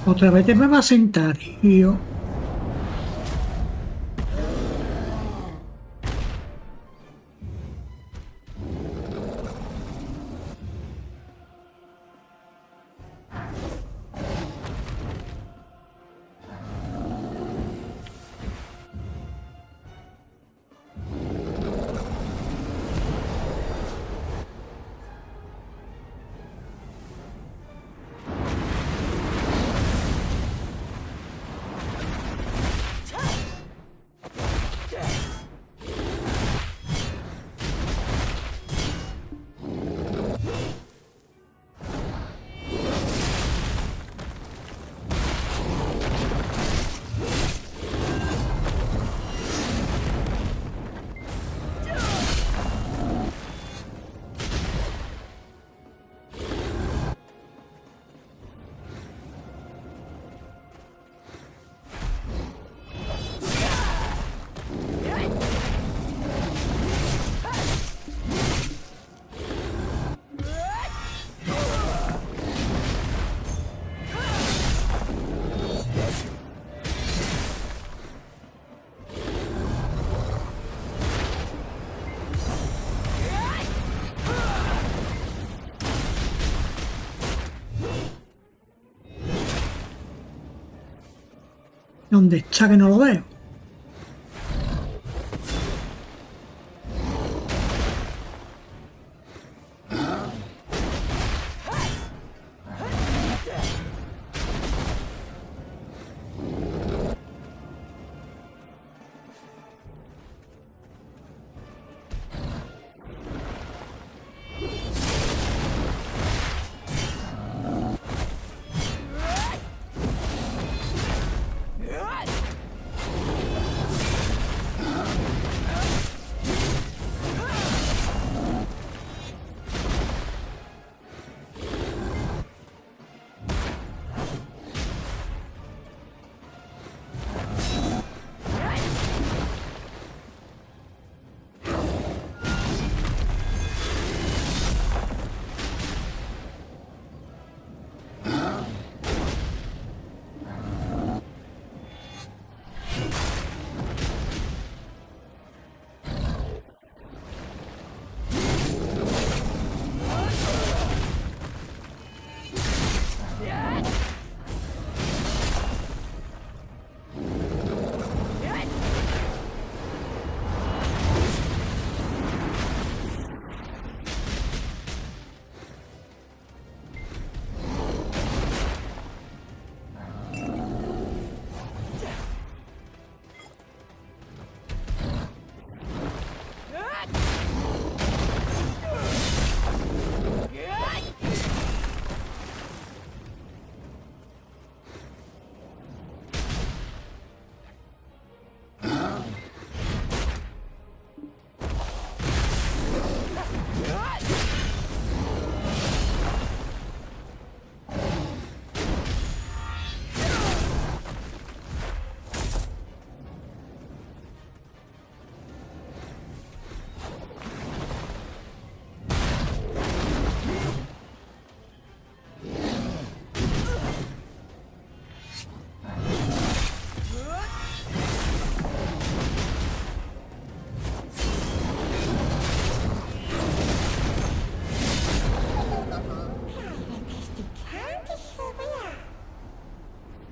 Otra vez te me va a sentar, tío. ¿Dónde está que no lo veo?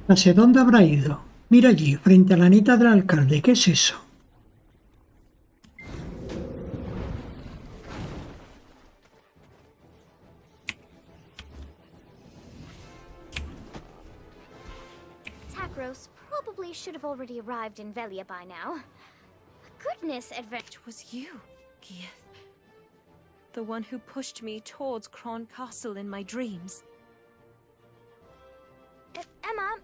¿Hacia dónde habrá ido? Mira allí, frente a la neta del alcalde. ¿Qué es eso? Takros probably should have already arrived in Velia by now. Goodness, It was you, Gieth. The one who pushed me towards Kron Castle in my dreams. Emma,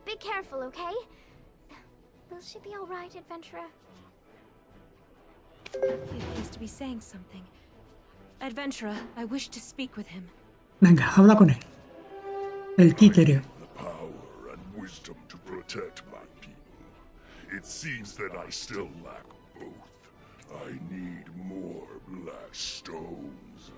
be careful, okay? Will she be alright, adventurer? He appears to be saying something. Adventurer, I wish to speak with him. Venga, habla con él. El títere. The power and wisdom to protect my people. It seems that I still lack both. I need more black stones.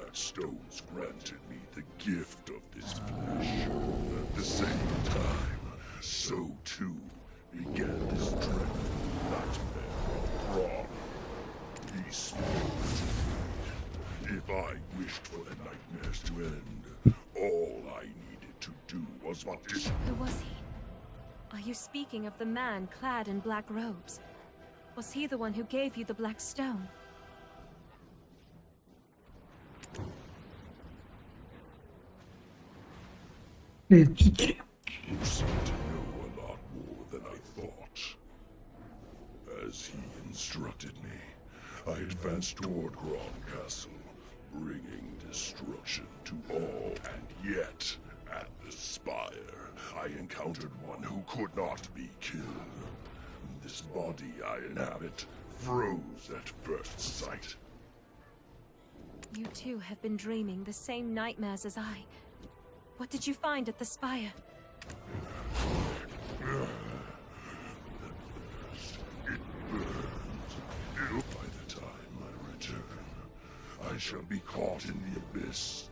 that stones granted me the gift of this flesh. At the same time, so too began this dreadful nightmare of Ron. He spoke to me. If I wished for the nightmares to end, all I needed to do was but dis- Who was he? Are you speaking of the man clad in black robes? Was he the one who gave you the black stone? El títere. You seem to know a lot more than I thought. As he instructed me, I advanced toward Grand Castle, bringing destruction to all, and yet, at the spire, I encountered one who could not be killed. This body I inhabit froze at first sight. You too have been dreaming the same nightmares as I. What did you find at the spire? It burns. By the time I return, I shall be caught in the abyss,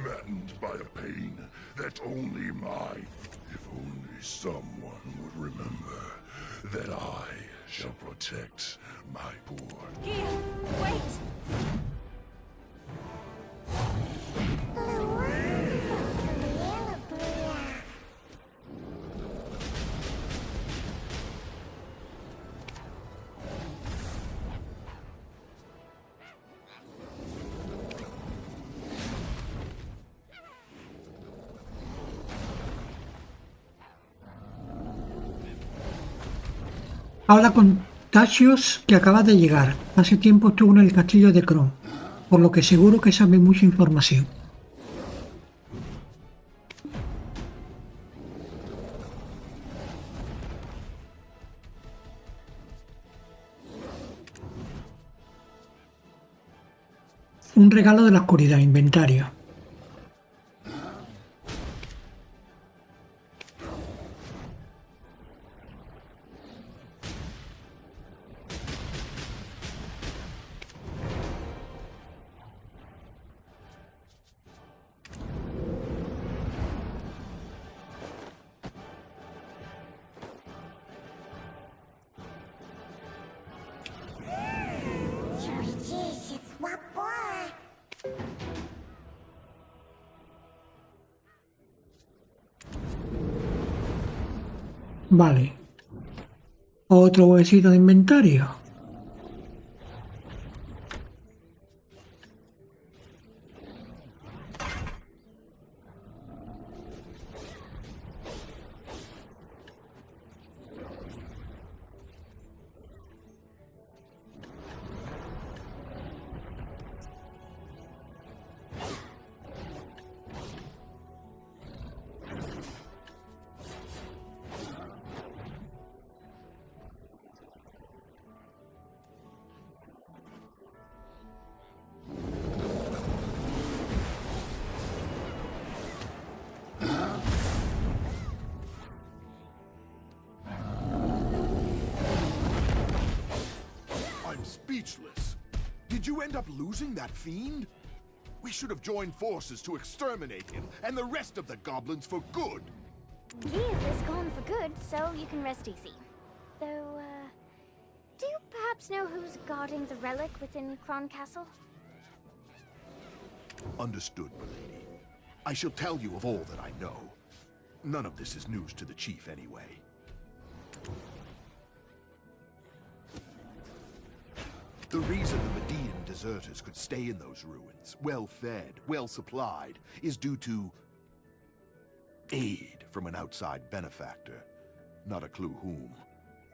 maddened by a pain that only mine. If only someone would remember that I shall protect my poor. Here, wait! Habla con Tasios, que acaba de llegar. Hace tiempo estuvo en el castillo de Kron, por lo que seguro que sabe mucha información. Un regalo de la oscuridad, inventario. Vale. Otro huesito de inventario. Speechless. Did you end up losing that fiend? We should have joined forces to exterminate him and the rest of the goblins for good. Give is gone for good, so you can rest easy. Though, do you perhaps know who's guarding the relic within Kron Castle? Understood, milady. I shall tell you of all that I know. None of this is news to the chief anyway. The reason the Median deserters could stay in those ruins, well-fed, well-supplied, is due to aid from an outside benefactor. Not a clue whom.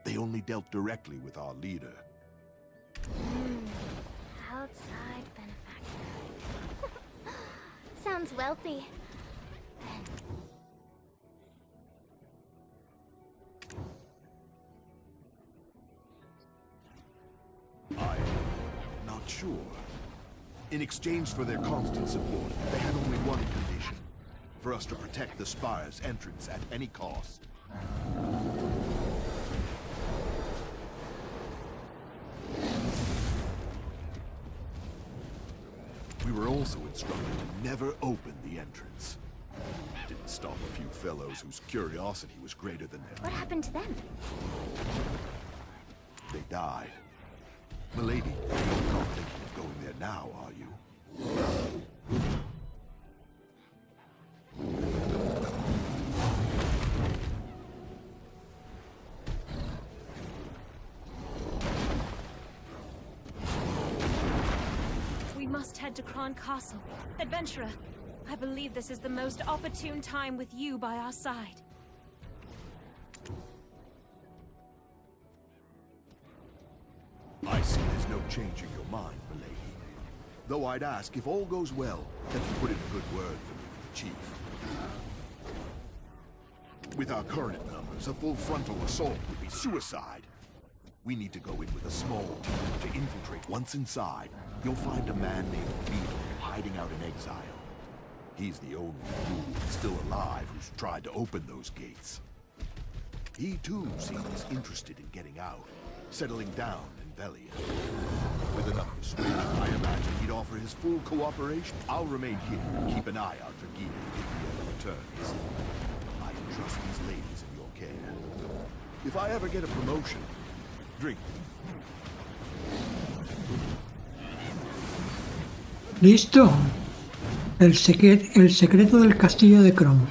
They only dealt directly with our leader. Outside benefactor. Sounds wealthy. I'm not sure. In exchange for their constant support, they had only one condition. For us to protect the spire's entrance at any cost. We were also instructed to never open the entrance. Didn't stop a few fellows whose curiosity was greater than theirs. What happened to them? They died. Milady, you're not thinking of going there now, are you? We must head to Kron Castle. Adventurer, I believe this is the most opportune time with you by our side. I see there's no changing your mind, milady. Though I'd ask, if all goes well, that you put in a good word for me with the Chief. With our current numbers, a full frontal assault would be suicide. We need to go in with a small team to infiltrate. Once inside, you'll find a man named Beetle hiding out in exile. He's the only fool still alive who's tried to open those gates. He too seems interested in getting out, settling down in Velia. With enough persuasion, I imagine he'd offer his full cooperation. I'll remain here and keep an eye out for Guy if he ever returns. I can trust these ladies in your care. If I ever get a promotion, drink. Listo. El secreto del castillo de Kron.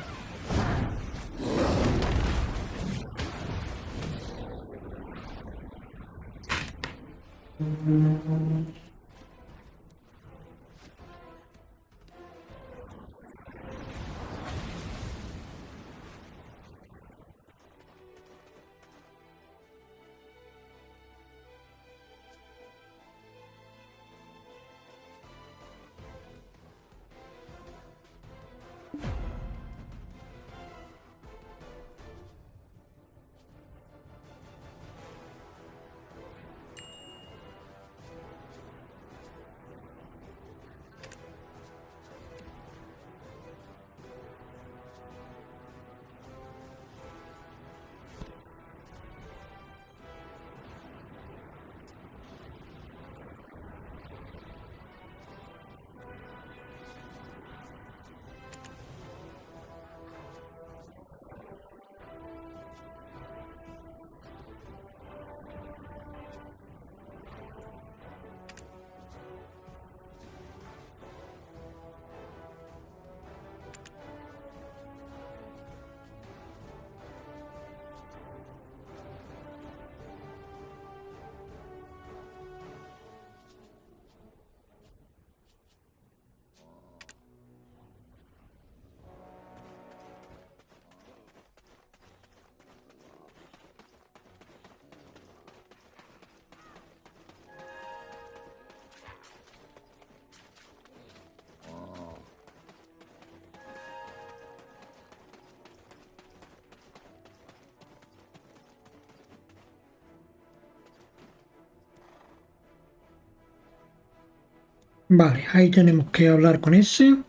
Vale, ahí tenemos que hablar con ese.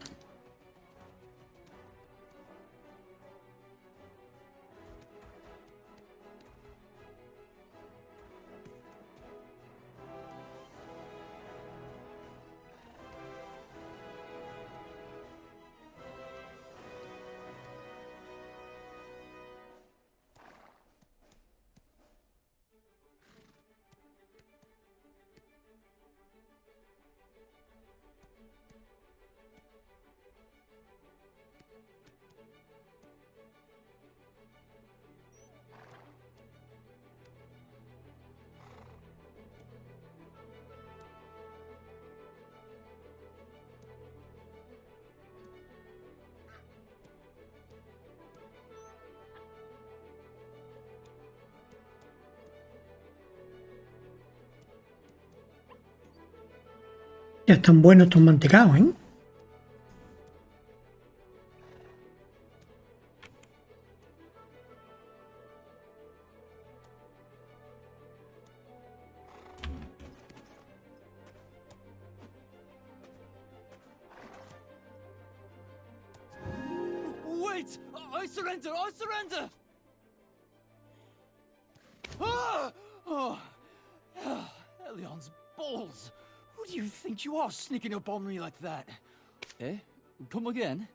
Ya están buenos estos mantecados, ¿eh? Wait! I surrender! I surrender! Ah! Oh! Elion's balls! Who do you think you are, sneaking up on me like that? Eh? Come again?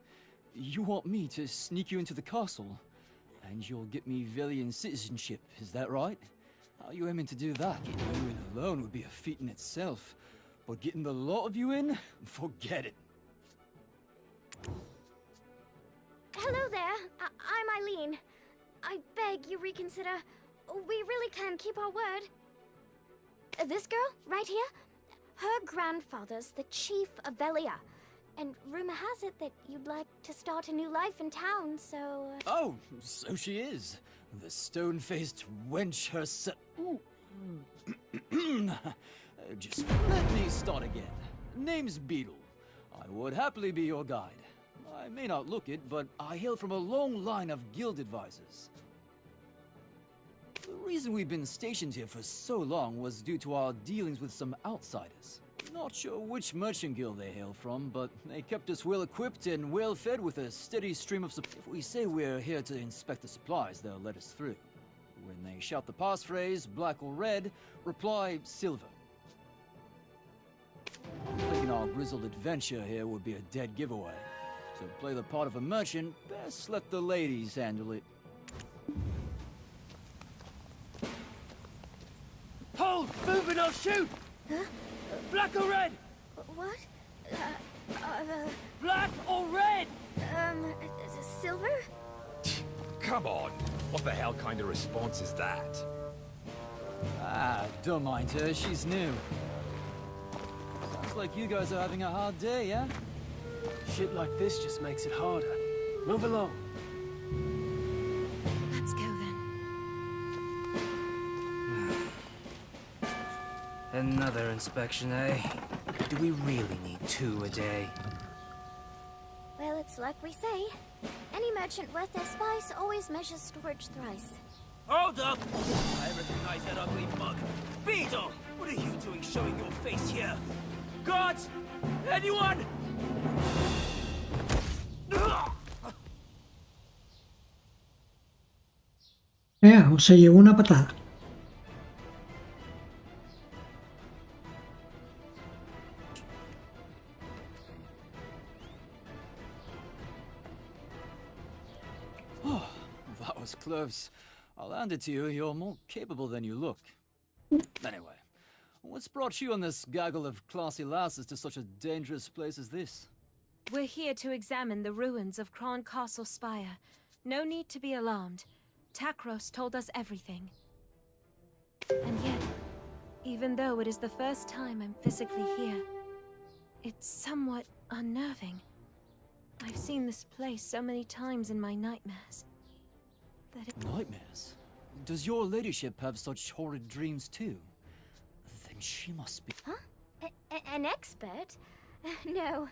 You want me to sneak you into the castle? And you'll get me Velian citizenship, is that right? How are you aiming to do that? Getting you in alone would be a feat in itself. But getting the lot of you in? Forget it. Hello there. I'm Eileen. I beg you reconsider. We really can keep our word. This girl, right here? Her grandfather's the chief of Velia. And rumor has it that you'd like to start a new life in town, so... Oh, so she is. The stone-faced wench herself. Just let me start again. Name's Beetle. I would happily be your guide. I may not look it, but I hail from a long line of guild advisors. The reason we've been stationed here for so long was due to our dealings with some outsiders. Not sure which merchant guild they hail from, but they kept us well equipped and well fed with a steady stream of supplies. If we say we're here to inspect the supplies, they'll let us through. When they shout the passphrase, black or red, reply silver. I'm thinking our grizzled adventure here would be a dead giveaway. So play the part of a merchant, best let the ladies handle it. Hold! Move and I'll shoot! Huh? Black or red? What? Black or red? Silver? Come on. What the hell kind of response is that? Ah, don't mind her, she's new. Sounds like you guys are having a hard day, yeah? Shit like this just makes it harder. Move along. Let's go then. Another inspection, eh? Do we really need 2 a day? Well, it's like we say. Any merchant worth their spice always measures storage thrice. Hold up! I recognize that ugly mug. Beetle! What are you doing showing your face here? Guards! Anyone? O se llevó una patada. Oh, that was close. I'll hand it to you, you're more capable than you look. Anyway, what's brought you and this gaggle of classy lasses to such a dangerous place as this? We're here to examine the ruins of Kron Castle Spire. No need to be alarmed. Takros told us everything. And yet, even though it is the first time I'm physically here, it's somewhat unnerving. I've seen this place so many times in my nightmares that it... Nightmares? Does your ladyship have such horrid dreams too? Then she must be... Huh? An expert? No.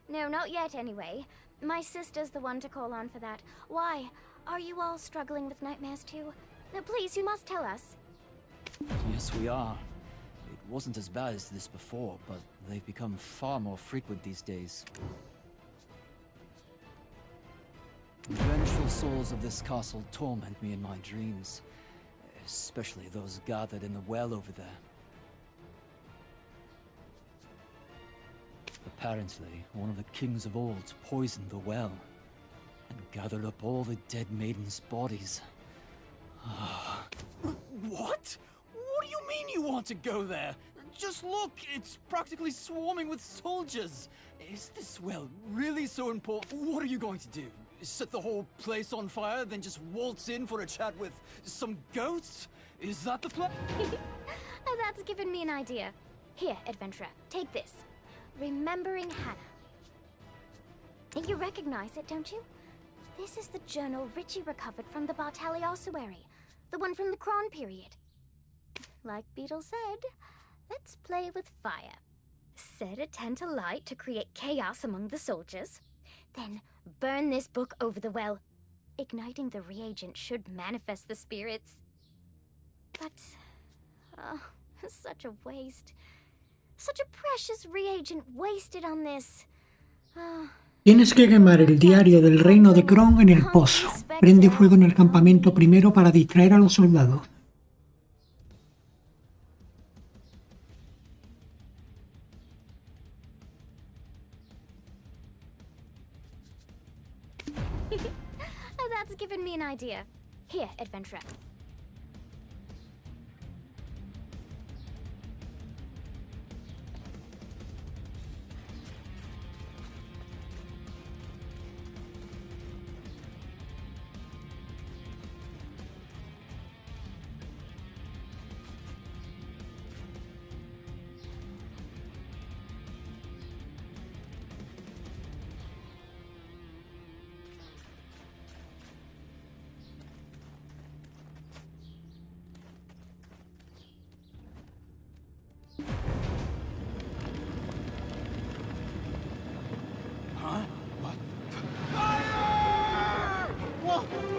No, not yet anyway. My sister's the one to call on for that. Why? Are you all struggling with nightmares too? No, please, you must tell us. Yes, we are. It wasn't as bad as this before, but they've become far more frequent these days. The vengeful souls of this castle torment me in my dreams, especially those gathered in the well over there. Apparently, one of the kings of old poisoned the well and gathered up all the dead maidens' bodies. What? What do you mean you want to go there? Just look, it's practically swarming with soldiers. Is this well really so important? What are you going to do? Set the whole place on fire, then just waltz in for a chat with some goats? Is that the plan? That's given me an idea. Here, adventurer, take this. Remembering Hannah. You recognize it, don't you? This is the journal Richie recovered from the Bartali ossuary. The one from the Kron period. Like Beetle said, let's play with fire. Set a tent alight to create chaos among the soldiers. Then burn this book over the well. Igniting the reagent should manifest the spirits. But, such a waste. Such a precious reagent wasted on this. Tienes que quemar el diario del reino de Kron en el pozo. Prende fuego en el campamento primero para distraer a los soldados. That's given me an idea. Here, adventurer.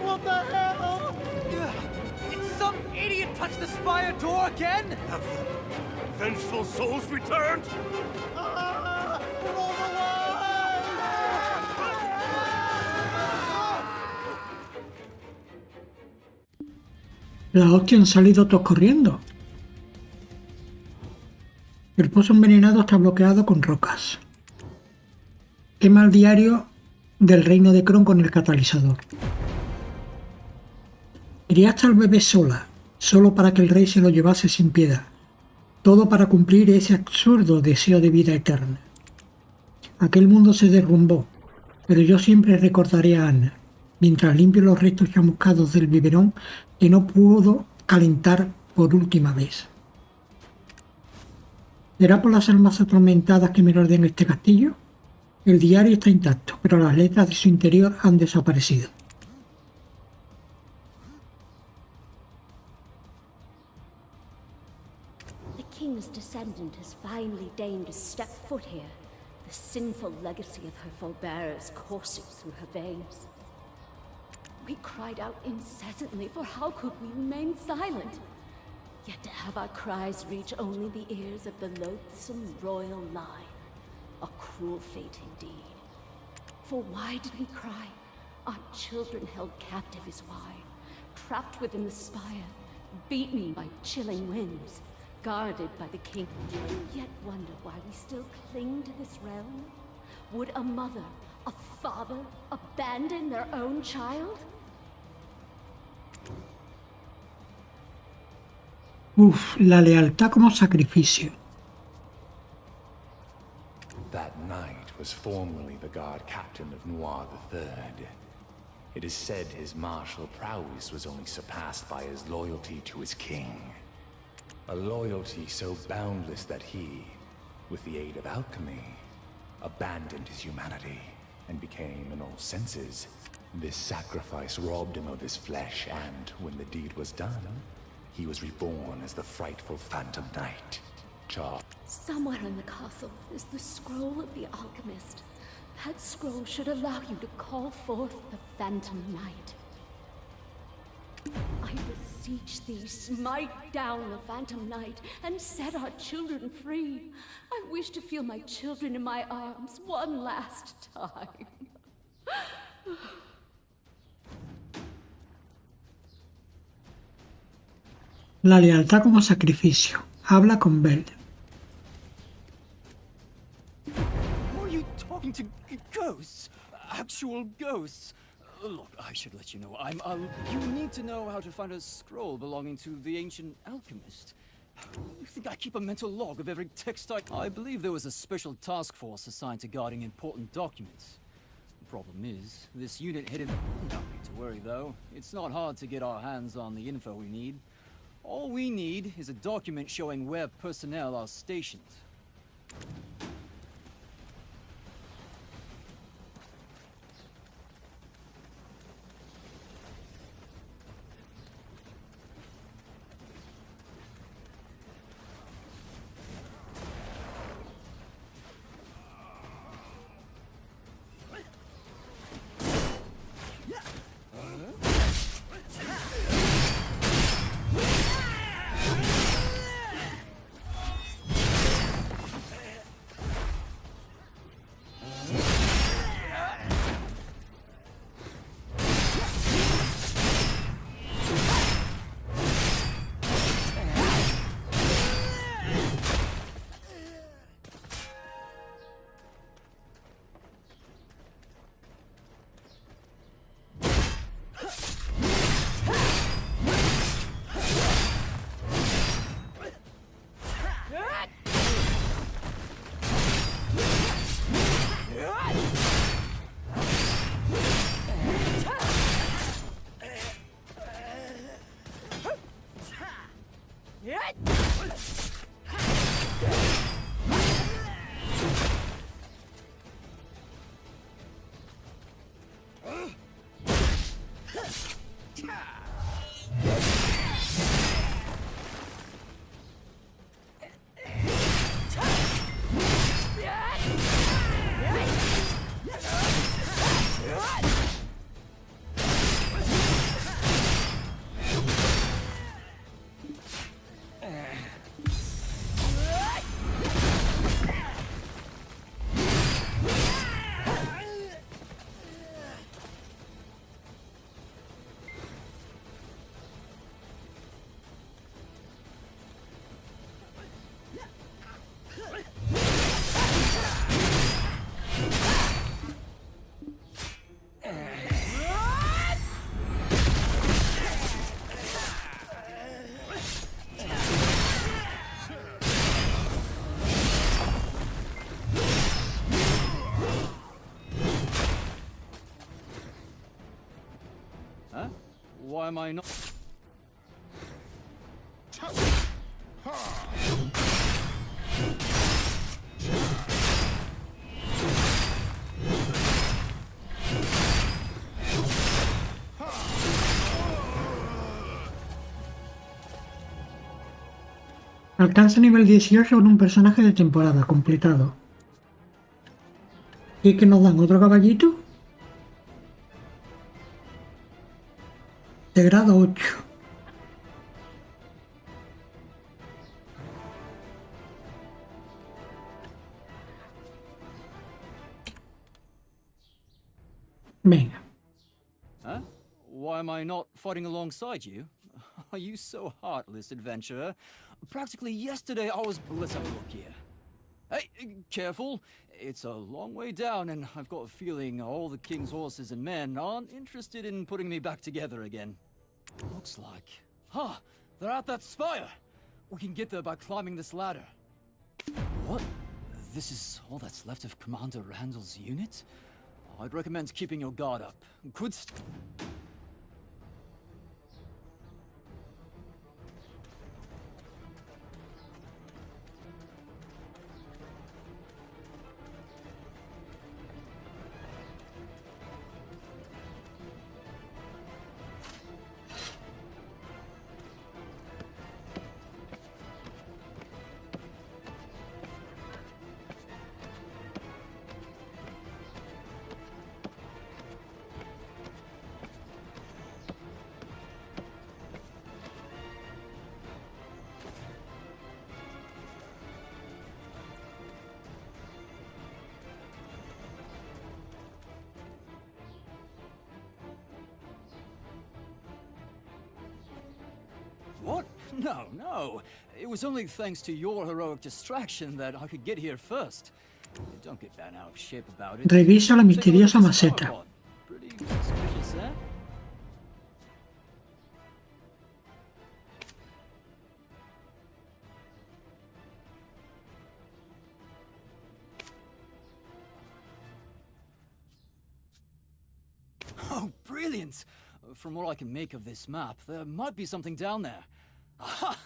What the hell? Did some idiot touch the spire door again? Have the vengeful souls returned? La hostia, han salido todos corriendo. El pozo envenenado está bloqueado con rocas. Quema el diario del reino de Kron con el catalizador. Criaste al bebé sola, solo para que el rey se lo llevase sin piedad. Todo para cumplir ese absurdo deseo de vida eterna. Aquel mundo se derrumbó, pero yo siempre recordaré a Anna, mientras limpio los restos chamuscados del biberón que no pudo calentar por última vez. ¿Será por las almas atormentadas que me rodean este castillo? El diario está intacto, pero las letras de su interior han desaparecido. The king's descendant has finally deigned to step foot here, the sinful legacy of her forebears coursing through her veins. We cried out incessantly, for how could we remain silent? Yet to have our cries reach only the ears of the loathsome royal line. A cruel fate indeed. For why did we cry? Our children held captive is why. Trapped within the spire, beaten by chilling winds, guarded by the king. Yet wonder why we still cling to this realm? Would a mother, a father, abandon their own child? La lealtad como sacrificio. That knight was formerly the guard captain of Noir III. It is said his martial prowess was only surpassed by his loyalty to his king. A loyalty so boundless that he, with the aid of alchemy, abandoned his humanity and became, in all senses, this sacrifice robbed him of his flesh, and when the deed was done, he was reborn as the frightful Phantom Knight. Somewhere in the castle is the scroll of the alchemist. That scroll should allow you to call forth the Phantom Knight. I beseech thee, smite down the Phantom Knight and set our children free. I wish to feel my children in my arms one last time. La lealtad como sacrificio. Habla con Bell. Are you talking to ghosts? Actual ghosts? Look, I should let you know. You need to know how to find a scroll belonging to the ancient alchemist. You think I keep a mental log of every text I believe there was a special task force assigned to guarding important documents. The problem is, this unit headed... Don't need to worry, though. It's not hard to get our hands on the info we need. All we need is a document showing where personnel are stationed. am I not? Alcanza nivel 18 con un personaje de temporada completado. ¿Y que nos dan otro caballito? De grado 8. Venga. Huh? Why am I not fighting alongside you? Are you so heartless, adventurer? Practically yesterday I was... Let's have a look here. Hey, careful. It's a long way down, and I've got a feeling all the king's horses and men aren't interested in putting me back together again. Looks like... Huh! They're at that spire! We can get there by climbing this ladder. What? This is all that's left of Commander Randall's unit? I'd recommend keeping your guard up. Could What? No, no. It was only thanks to your heroic distraction that I could get here first. Don't get bent out of shape about it. Revisa la misteriosa maceta. Pretty suspicious, eh? Oh, brilliant! From what I can make of this map, there might be something down there. Aha!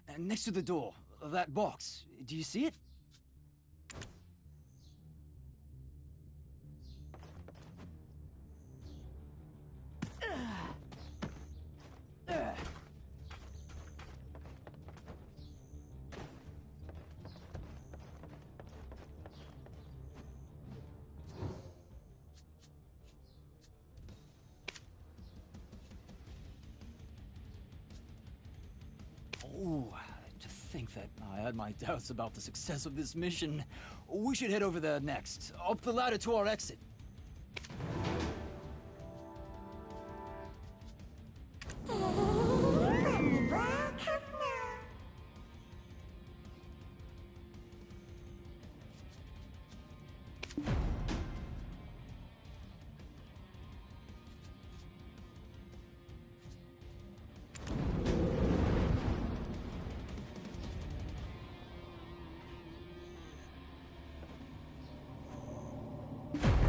And next to the door, that box. Do you see it? Ooh, to think that I had my doubts about the success of this mission. We should head over there next, up the ladder to our exit.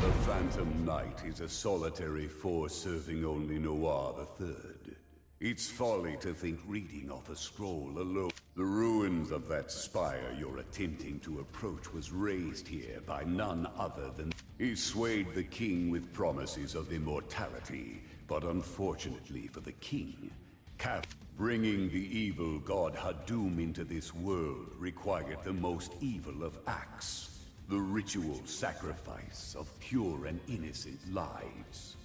The Phantom Knight is a solitary force serving only Noir III. It's folly to think reading off a scroll alone. The ruins of that spire you're attempting to approach was raised here by none other than... He swayed the king with promises of immortality, but unfortunately for the king, bringing the evil god Hadum into this world required the most evil of acts. The ritual sacrifice of pure and innocent lives.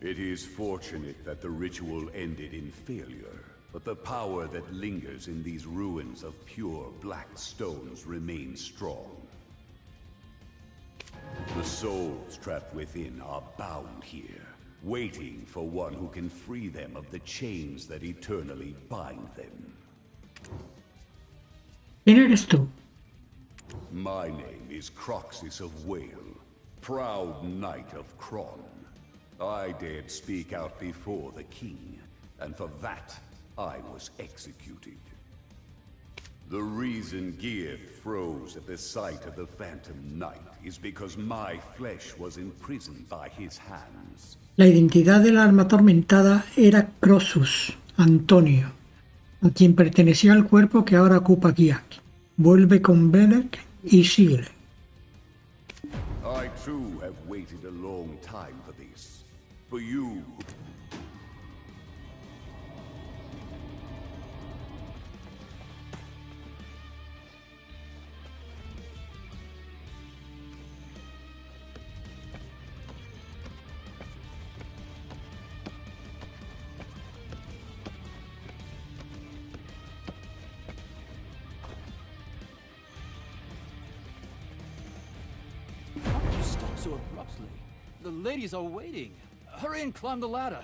It is fortunate that the ritual ended in failure, but the power that lingers in these ruins of pure black stones remains strong. The souls trapped within are bound here, waiting for one who can free them of the chains that eternally bind them. ¿Quién eres tú? My name is Croxus of Whale, proud knight of Kron. I dared speak out before the king, and for that, I was executed. The reason Geath froze at the sight of the Phantom Knight is because my flesh was imprisoned by his hands. La identidad del alma atormentada era Crossus, Antonio, a quien pertenecía el cuerpo que ahora ocupa Giac. Vuelve con Belek y síguele. I too have waited a long time for this. For you. How did you stop so abruptly? The ladies are waiting. Hurry and climb the ladder.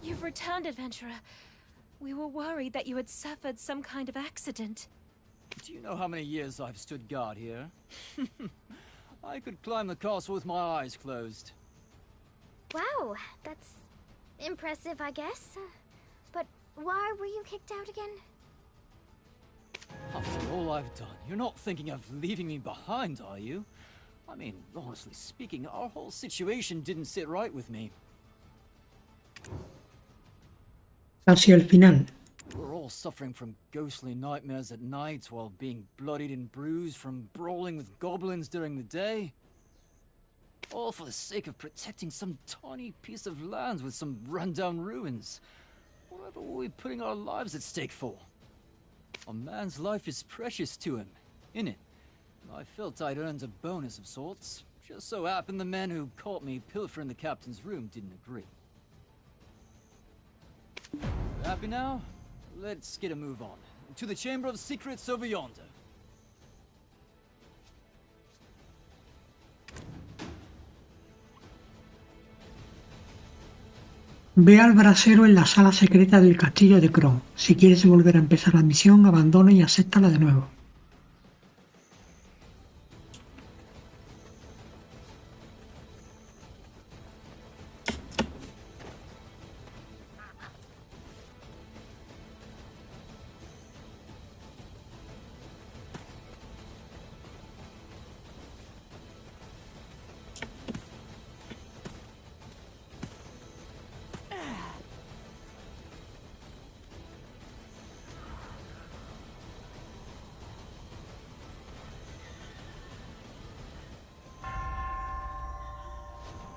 You've returned, adventurer. We were worried that you had suffered some kind of accident. Do you know how many years I've stood guard here? I could climb the castle with my eyes closed. Wow, that's impressive, I guess. But why were you kicked out again? After all I've done, you're not thinking of leaving me behind, are you? I mean, honestly speaking, our whole situation didn't sit right with me. Hacia el final. We're all suffering from ghostly nightmares at night while being bloodied and bruised from brawling with goblins during the day. All for the sake of protecting some tiny piece of land with some rundown ruins. Whatever were we putting our lives at stake for? A man's life is precious to him, innit? I felt I'd earned a bonus of sorts. Just so happened the men who caught me pilfering the captain's room didn't agree. Happy now? Let's get a move on. To the Chamber of Secrets over yonder. Ve al brasero en la sala secreta del castillo de Kron. Si quieres volver a empezar la misión, abandona y acéptala de nuevo.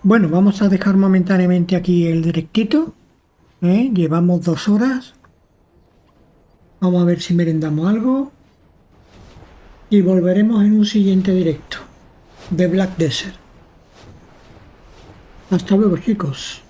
Bueno, vamos a dejar momentáneamente aquí el directito. Llevamos 2 horas. Vamos a ver si merendamos algo. Y volveremos en un siguiente directo de Black Desert. Hasta luego, chicos.